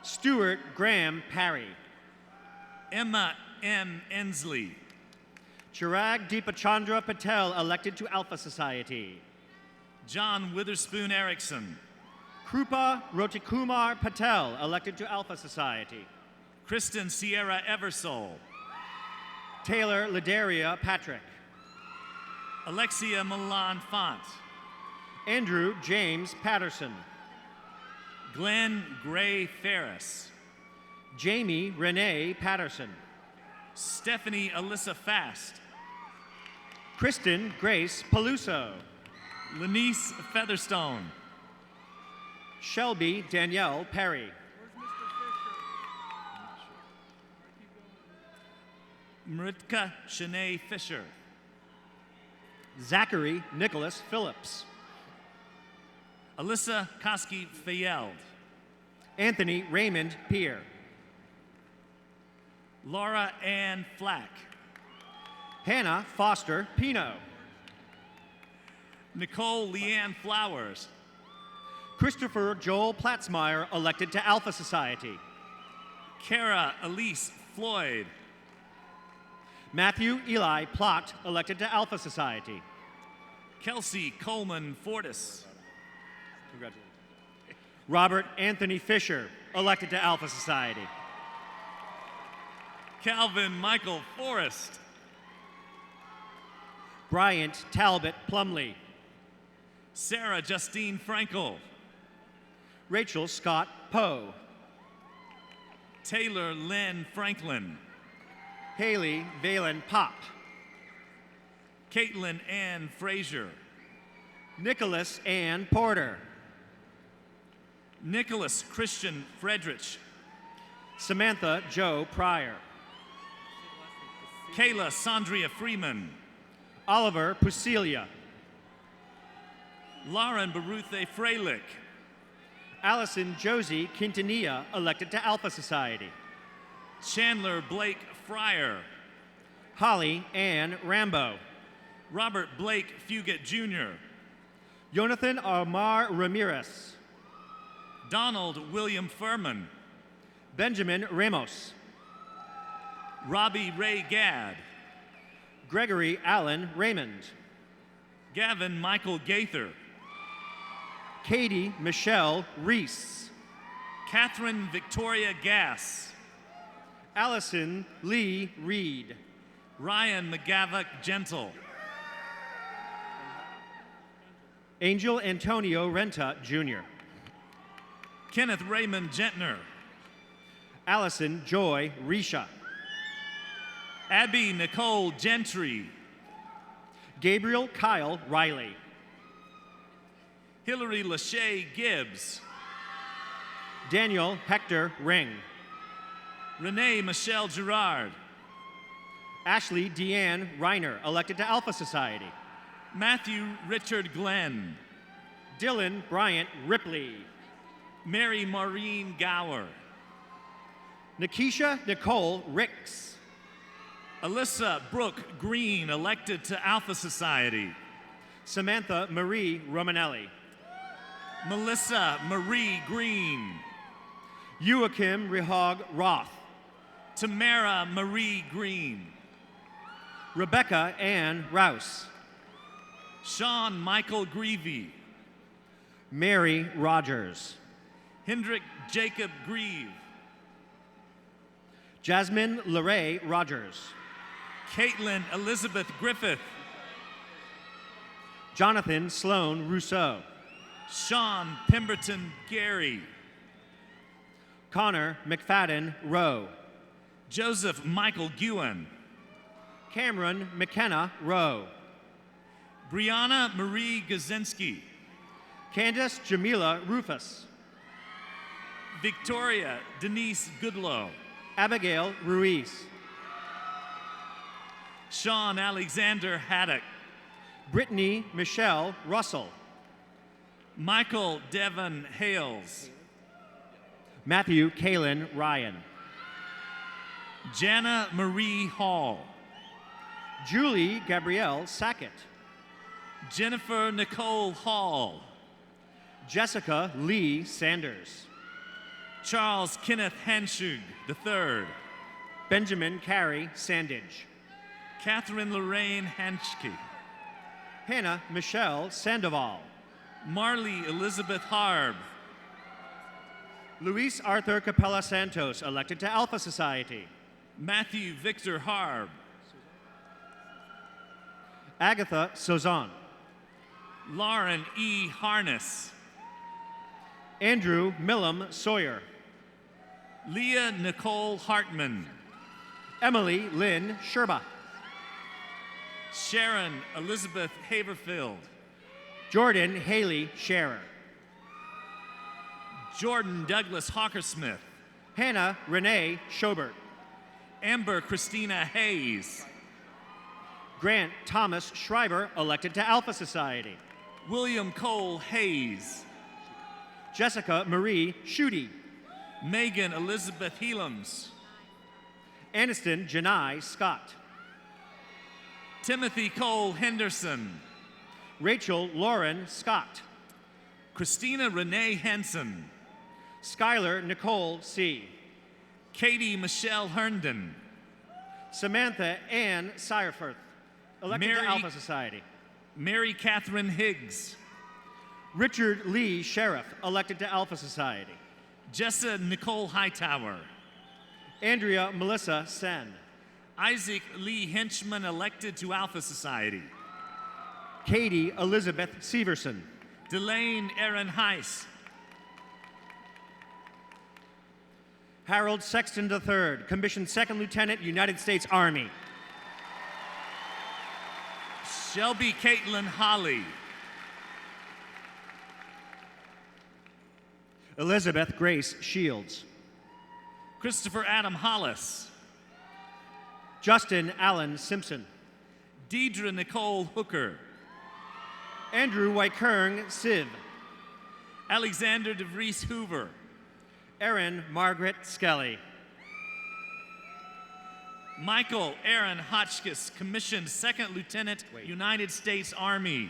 Stuart Graham Parry. Emma M. Ensley. Chirag Deepachandra Patel, elected to Alpha Society. John Witherspoon Erickson. Krupa Rotikumar Patel, elected to Alpha Society. Kristen Sierra Eversole. Taylor Ladaria Patrick. Alexia Milan Font. Andrew James Patterson. Glenn Gray Ferris. Jamie Renee Patterson. Stephanie Alyssa Fast. Kristen Grace Peluso. Lenice Featherstone. Shelby Danielle Perry. Maritka Shanae Fisher. Zachary Nicholas Phillips. Alyssa Koski Fayeld. Anthony Raymond Peer. Laura Ann Flack. Hannah Foster Pino. Nicole Leanne Flowers. Christopher Joel Platzmeyer, elected to Alpha Society. Kara Elise Floyd. Matthew Eli Plott, elected to Alpha Society. Kelsey Coleman Fortis. Congratulations. Robert Anthony Fisher, elected to Alpha Society. Calvin Michael Forrest. Bryant Talbot Plumley. Sarah Justine Frankel. Rachel Scott Poe. Taylor Lynn Franklin. Haley Valen Pop. Caitlin Ann Frazier. Nicholas Ann Porter. Nicholas Christian Fredrich. Samantha Joe Pryor. Kayla Sandria Freeman. Oliver Pusilia. Lauren Baruthe Freilich. Allison Josie Quintanilla, elected to Alpha Society. Chandler Blake Fryer. Holly Ann Rambo. Robert Blake Fugit Jr. Jonathan Omar Ramirez. Donald William Furman. Benjamin Ramos. Robbie Ray Gadd. Gregory Allen Raymond. Gavin Michael Gaither. Katie Michelle Reese. Catherine Victoria Gass. Allison Lee Reed. Ryan McGavock Gentle. Angel Antonio Renta Jr. Kenneth Raymond Gentner. Allison Joy Risha. Abby Nicole Gentry. Gabriel Kyle Riley. Hillary Lachey Gibbs. Daniel Hector Ring. Renee Michelle Gerard. Ashley Deanne Reiner, elected to Alpha Society. Matthew Richard Glenn. Dylan Bryant Ripley. Mary Maureen Gower. Nikisha Nicole Ricks. Alyssa Brooke Green, elected to Alpha Society. Samantha Marie Romanelli. Melissa Marie Green. Joachim Rehog Roth. Tamara Marie Green. Rebecca Ann Rouse. Sean Michael Greavy. Mary Rogers. Hendrik Jacob Grieve. Jasmine Larae Rogers. Caitlin Elizabeth Griffith. Jonathan Sloan Rousseau. Sean Pemberton Gary. Connor McFadden Rowe. Joseph Michael Guin. Cameron McKenna Rowe. Brianna Marie Gazinski. Candace Jamila Rufus. Victoria Denise Goodlow. Abigail Ruiz. Sean Alexander Haddock. Brittany Michelle Russell. Michael Devon Hales. Matthew Kalen Ryan. Jana Marie Hall. Julie Gabrielle Sackett. Jennifer Nicole Hall. Jessica Lee Sanders. Charles Kenneth Hanschug III. Benjamin Carey Sandage. Catherine Lorraine Hanschke. Hannah Michelle Sandoval. Marley Elizabeth Harb. Luis Arthur Capella Santos, elected to Alpha Society. Matthew Victor Harb. Agatha Sozon. Lauren E. Harness. Andrew Millum Sawyer. Leah Nicole Hartman. Emily Lynn Sherba. Sharon Elizabeth Haverfield. Jordan Haley Scherer. Jordan Douglas Hawkersmith. Hannah Renee Schobert. Amber Christina Hayes. Grant Thomas Schreiber, elected to Alpha Society. William Cole Hayes. Jessica Marie Schutte. Megan Elizabeth Helams. Aniston Janai Scott. Timothy Cole Henderson. Rachel Lauren Scott. Christina Renee Henson. Skylar Nicole C. Katie Michelle Herndon. Samantha Ann Seyerfirth, elected to Alpha Society. Mary Catherine Higgs. Richard Lee Sheriff, elected to Alpha Society. Jessa Nicole Hightower. Andrea Melissa Sen. Isaac Lee Henchman, elected to Alpha Society. Katie Elizabeth Severson. Delane Aaron Heiss. Harold Sexton III, commissioned Second Lieutenant, United States Army. Shelby Caitlin Holly. Elizabeth Grace Shields. Christopher Adam Hollis. Justin Allen Simpson. Deidre Nicole Hooker. Andrew Wykern Siv. Alexander DeVries Hoover. Erin Margaret Skelly. Michael Aaron Hotchkiss, commissioned Second Lieutenant, United States Army.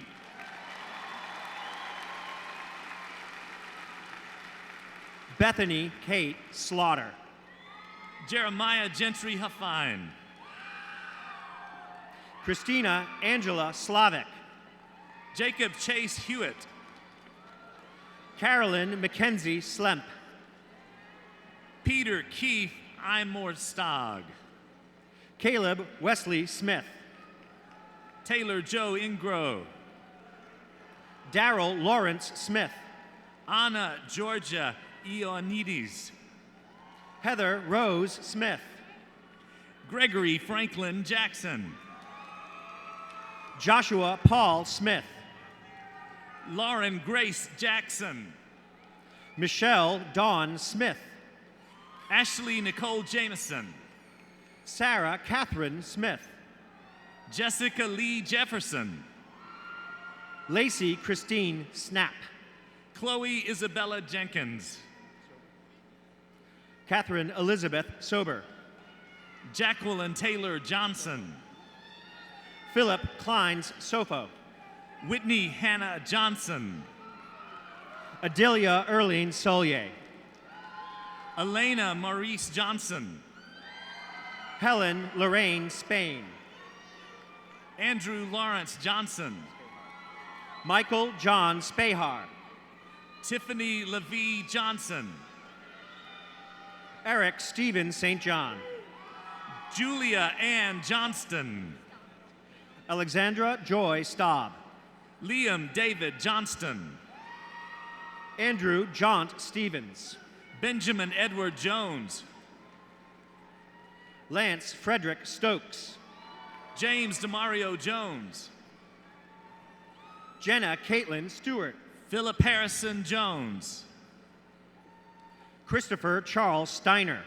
Bethany Kate Slaughter. Jeremiah Gentry Huffine. Christina Angela Slavic. Jacob Chase Hewitt. Carolyn Mackenzie Slemp. Peter Keith Imore Stogg. Caleb Wesley Smith. Taylor Joe Ingro. Daryl Lawrence Smith. Anna Georgia Ioannidis. Heather Rose Smith. Gregory Franklin Jackson. Joshua Paul Smith. Lauren Grace Jackson. Michelle Dawn Smith. Ashley Nicole Jameson. Sarah Catherine Smith. Jessica Lee Jefferson. Lacey Christine Snap. Chloe Isabella Jenkins. Catherine Elizabeth Sober. Jacqueline Taylor Johnson. Philip Kleins Sofo. Whitney Hannah Johnson. Adelia Erlene Solier. Elena Maurice Johnson. Helen Lorraine Spain. Andrew Lawrence Johnson. Michael John Spahar. Tiffany LeVie Johnson. Eric Stephen St. John. Julia Ann Johnston. Alexandra Joy Staub. Liam David Johnston. Andrew Jaunt Stevens. Benjamin Edward Jones. Lance Frederick Stokes. James Demario Jones. Jenna Caitlin Stewart. Philip Harrison Jones. Christopher Charles Steiner.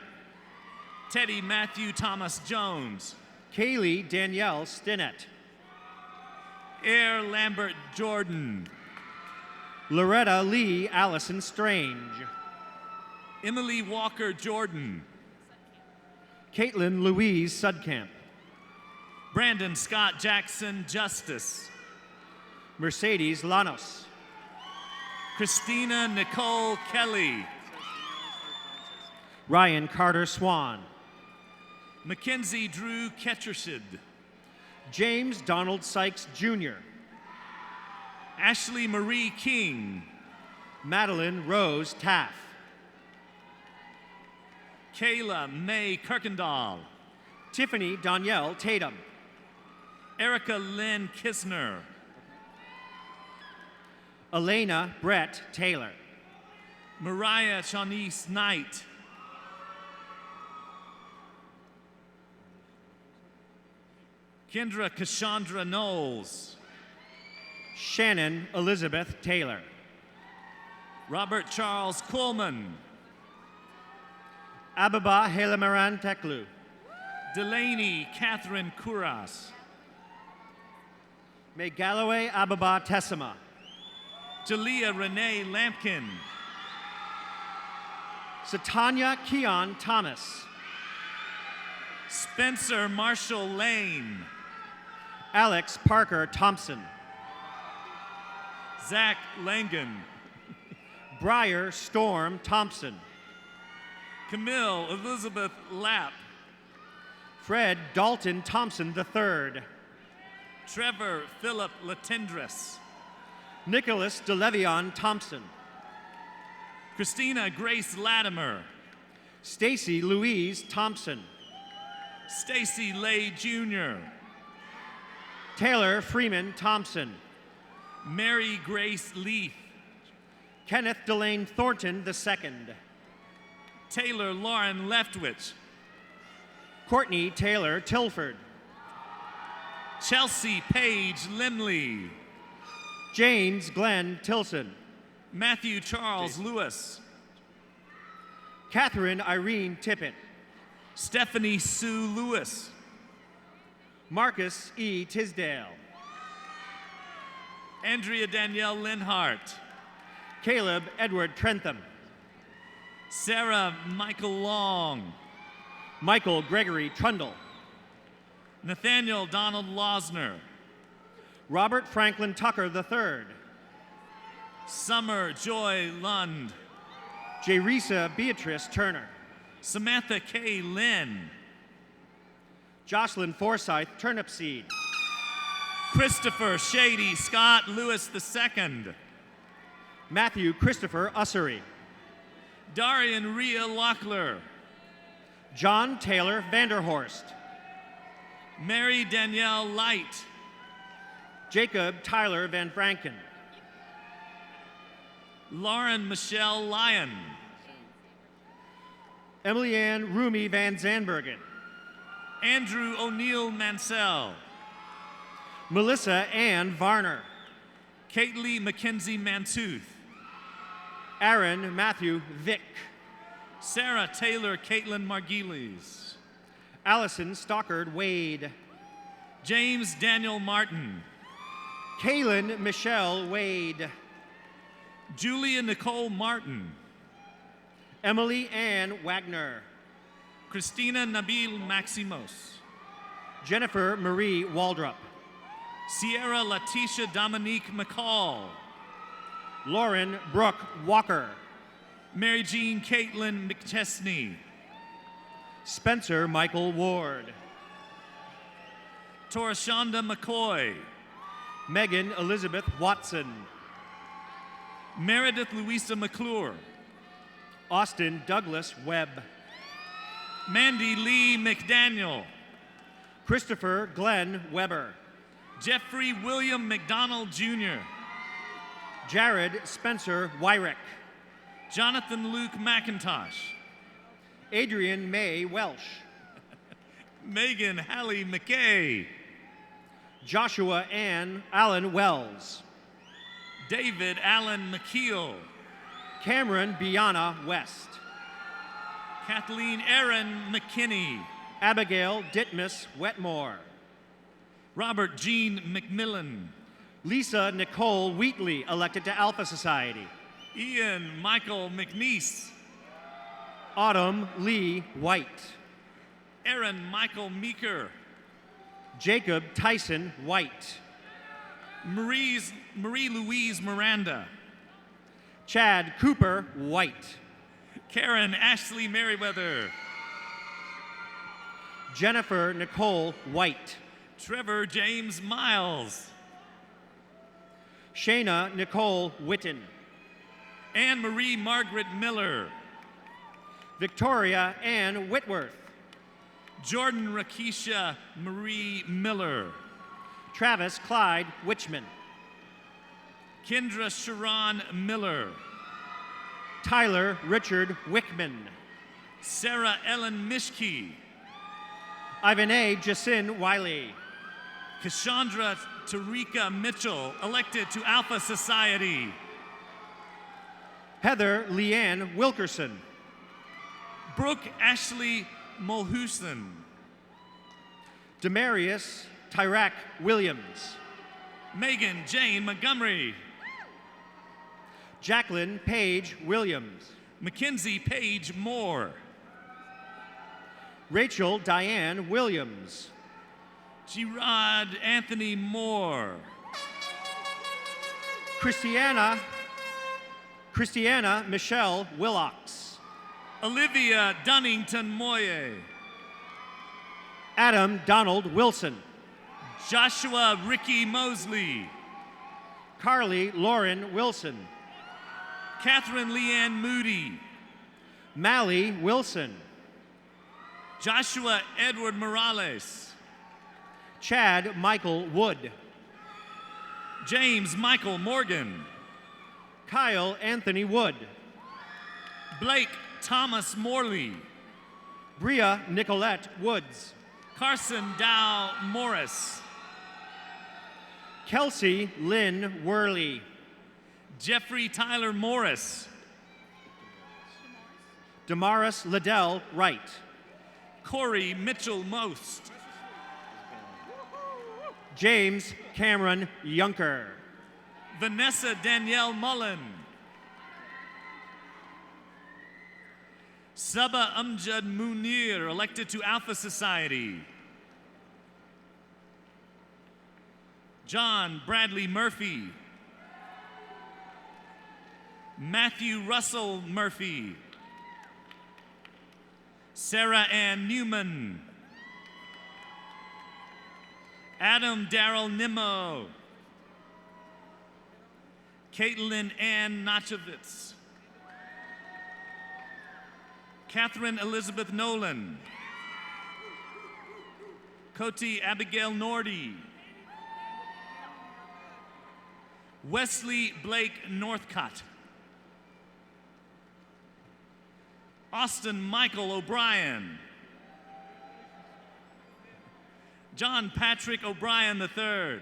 Teddy Matthew Thomas Jones. Kaylee Danielle Stinnett. Air Lambert Jordan. Loretta Lee Allison Strange. Emily Walker Jordan. Caitlin Louise Sudkamp. Brandon Scott Jackson Justice. Mercedes Lanos. Christina Nicole Kelly. Ryan Carter Swan. Mackenzie Drew Ketchershid. James Donald Sykes Jr. Ashley Marie King. Madeline Rose Taff. Kayla May Kirkendall. Tiffany Danielle Tatum. Erica Lynn Kisner. Elena Brett Taylor. Mariah Shanice Knight. Kendra Cassandra Knowles. Shannon Elizabeth Taylor. Robert Charles Coleman. Ababa Helemaran Teklu. Delaney Catherine Kuras. May Galloway Ababa Tessima. Jalea Renee Lampkin. Satanya Keon Thomas. Spencer Marshall Lane. Alex Parker Thompson. Zach Langen. Briar Storm Thompson. Camille Elizabeth Lapp. Fred Dalton Thompson III. Trevor Philip Latendress. Nicholas DeLevion Thompson. Christina Grace Latimer. Stacy Louise Thompson. Stacy Lay Jr. Taylor Freeman Thompson. Mary Grace Leaf. Kenneth Delane Thornton II. Taylor Lauren Leftwich. Courtney Taylor Tilford. Chelsea Page Limley. James Glenn Tilson. Matthew Charles Lewis. Catherine Irene Tippett. Stephanie Sue Lewis. Marcus E. Tisdale. Andrea Danielle Linhart. Caleb Edward Trentham. Sarah Michael Long. Michael Gregory Trundle. Nathaniel Donald Losner. Robert Franklin Tucker III. Summer Joy Lund. Jerisa Beatrice Turner. Samantha K. Lynn. Jocelyn Forsyth Turnipseed. Christopher Shady Scott Lewis II. Matthew Christopher Ussery. Darian Rhea Lockler. John Taylor Vanderhorst. Mary Danielle Light. Jacob Tyler Van Franken. Lauren Michelle Lyon. Emily Ann Rumi Van Zanbergen. Andrew O'Neill Mansell. Melissa Ann Varner. Kately Mackenzie Mantooth. Aaron Matthew Vick. Sarah Taylor Caitlin Margiles. Allison Stockard Wade. James Daniel Martin. Kaylin Michelle Wade. Julia Nicole Martin. Emily Ann Wagner. Christina Nabil Maximos. Jennifer Marie Waldrop. Sierra Letitia Dominique McCall. Lauren Brooke Walker. Mary Jean Caitlin McChesney. Spencer Michael Ward. Torashonda McCoy. Megan Elizabeth Watson. Meredith Louisa McClure. Austin Douglas Webb. Mandy Lee McDaniel. Christopher Glenn Weber. Jeffrey William McDonald Jr. Jared Spencer Wyrick. Jonathan Luke McIntosh. Adrian May Welsh. Megan Hallie McKay. Joshua Allen Wells. David Allen McKeel. Cameron Biana West. Kathleen Erin McKinney. Abigail Ditmas Wetmore. Robert Jean McMillan. Lisa Nicole Wheatley, elected to Alpha Society. Ian Michael McNeese. Autumn Lee White. Aaron Michael Meeker. Jacob Tyson White. Marie Louise Miranda. Chad Cooper White. Karen Ashley Merriweather. Jennifer Nicole White. Trevor James Miles. Shayna Nicole Witten. Anne Marie Margaret Miller. Victoria Ann Whitworth. Jordan Rakisha Marie Miller. Travis Clyde Witchman. Kendra Sharon Miller. Tyler Richard Wickman. Sarah Ellen Mishke. Ivanae Jasin Wiley. Cassandra Tarika Mitchell, elected to Alpha Society. Heather Leanne Wilkerson. Brooke Ashley Mulhuson. Demarius Tyrak Williams. Megan Jane Montgomery. Jacqueline Page Williams. Mackenzie Page Moore. Rachel Diane Williams. Gerard Anthony Moore. Christiana Michelle Willocks. Olivia Dunnington Moye. Adam Donald Wilson. Joshua Ricky Mosley. Carly Lauren Wilson. Catherine Leanne Moody. Mally Wilson. Joshua Edward Morales. Chad Michael Wood. James Michael Morgan. Kyle Anthony Wood. Blake Thomas Morley. Bria Nicolette Woods. Carson Dow Morris. Kelsey Lynn Worley. Jeffrey Tyler Morris. Damaris Liddell Wright. Corey Mitchell Most. James Cameron Yunker. Vanessa Danielle Mullen. Saba Amjad Munir, elected to Alpha Society. John Bradley Murphy. Matthew Russell Murphy. Sarah Ann Newman. Adam Darrell Nimmo. Caitlin Ann Nachovitz. Catherine Elizabeth Nolan. Koti Abigail Nordy. Wesley Blake Northcott. Austin Michael O'Brien. John Patrick O'Brien III.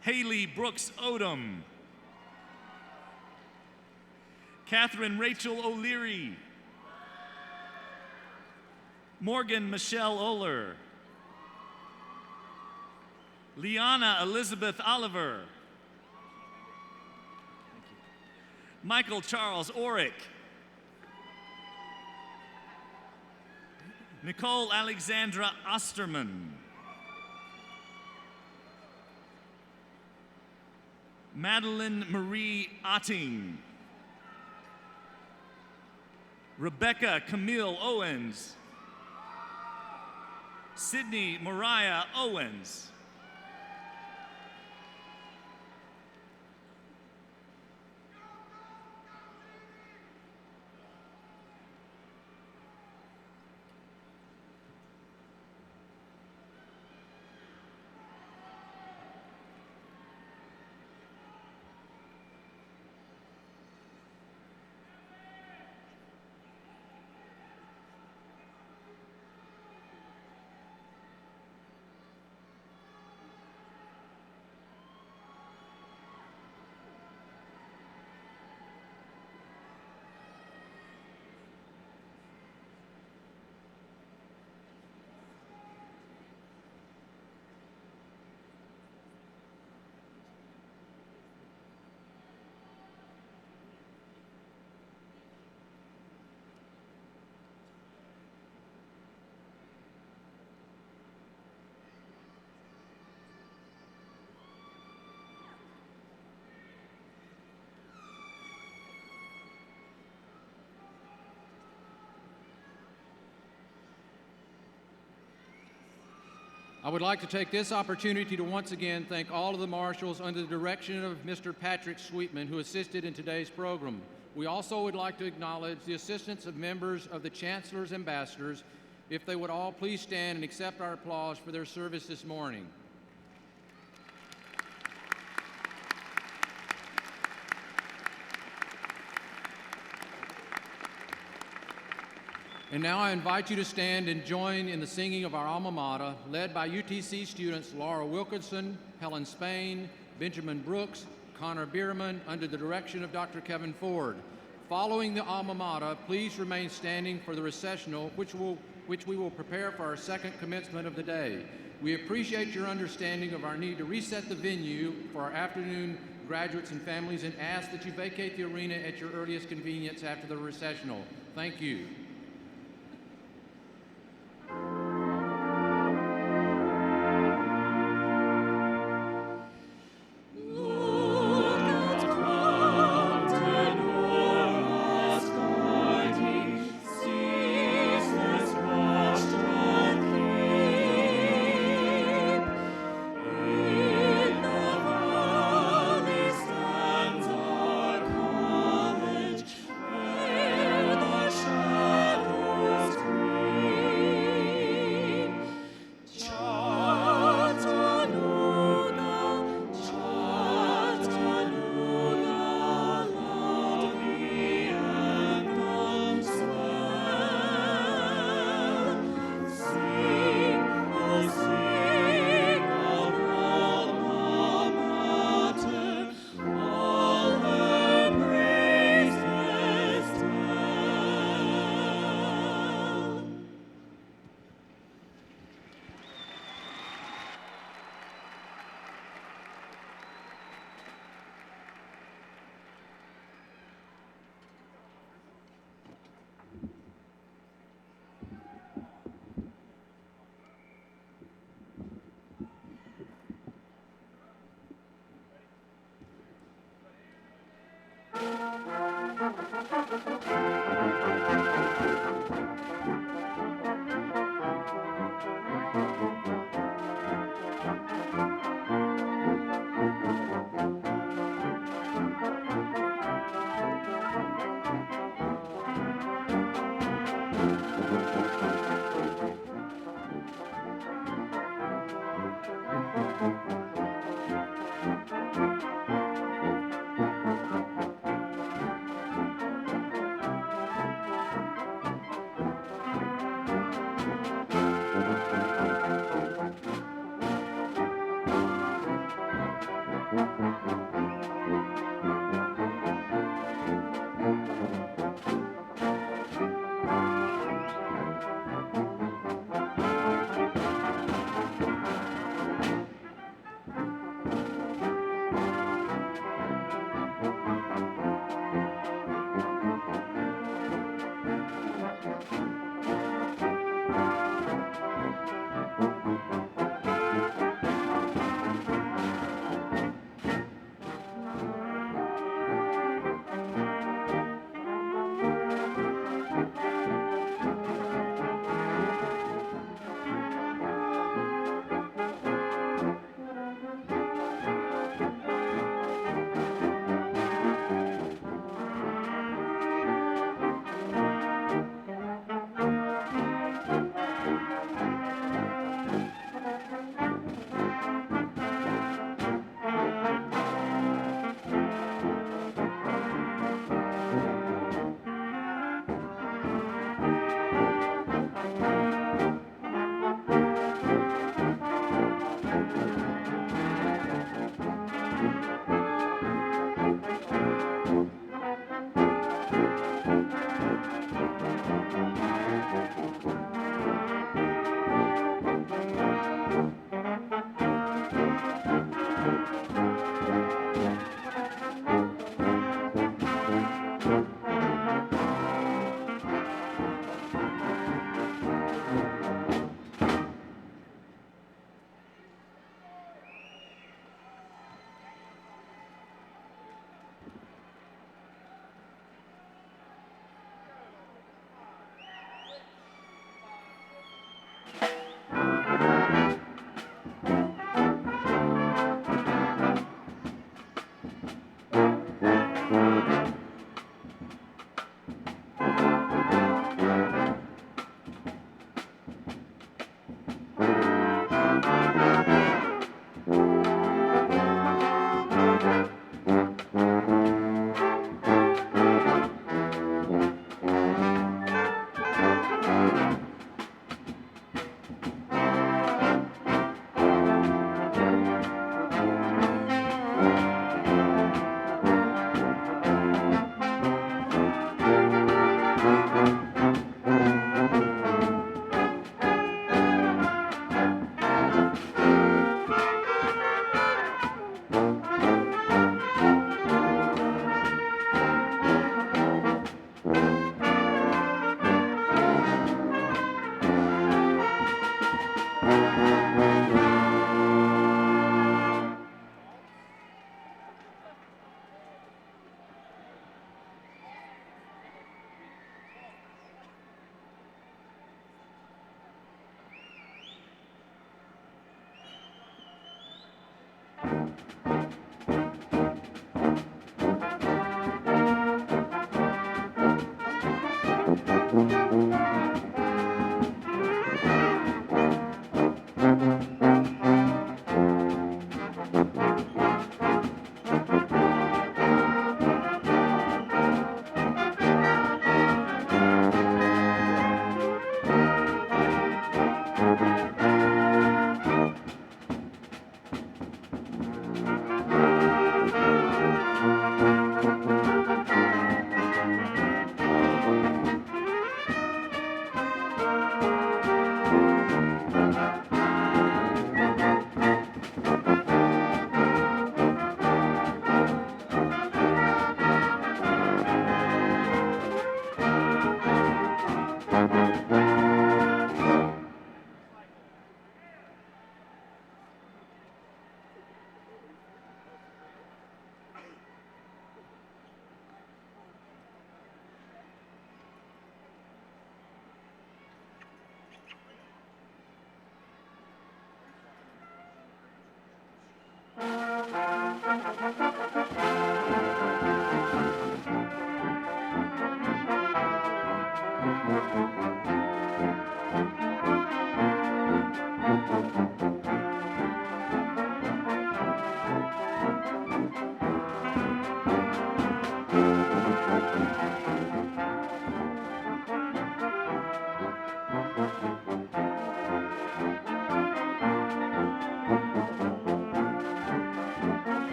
Haley Brooks Odom. Catherine Rachel O'Leary. Morgan Michelle Oler. Liana Elizabeth Oliver. Michael Charles Orick. Nicole Alexandra Osterman. Madeline Marie Otting. Rebecca Camille Owens. Sydney Mariah Owens. I would like to take this opportunity to once again thank all of the marshals under the direction of Mr. Patrick Sweetman, who assisted in today's program. We also would like to acknowledge the assistance of members of the Chancellor's Ambassadors. If they would all please stand and accept our applause for their service this morning. And now I invite you to stand and join in the singing of our alma mater, led by UTC students Laura Wilkinson, Helen Spain, Benjamin Brooks, Connor Bierman, under the direction of Dr. Kevin Ford. Following the alma mater, please remain standing for the recessional, which we will prepare for our second commencement of the day. We appreciate your understanding of our need to reset the venue for our afternoon graduates and families and ask that you vacate the arena at your earliest convenience after the recessional. Thank you. Where the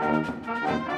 Thank you.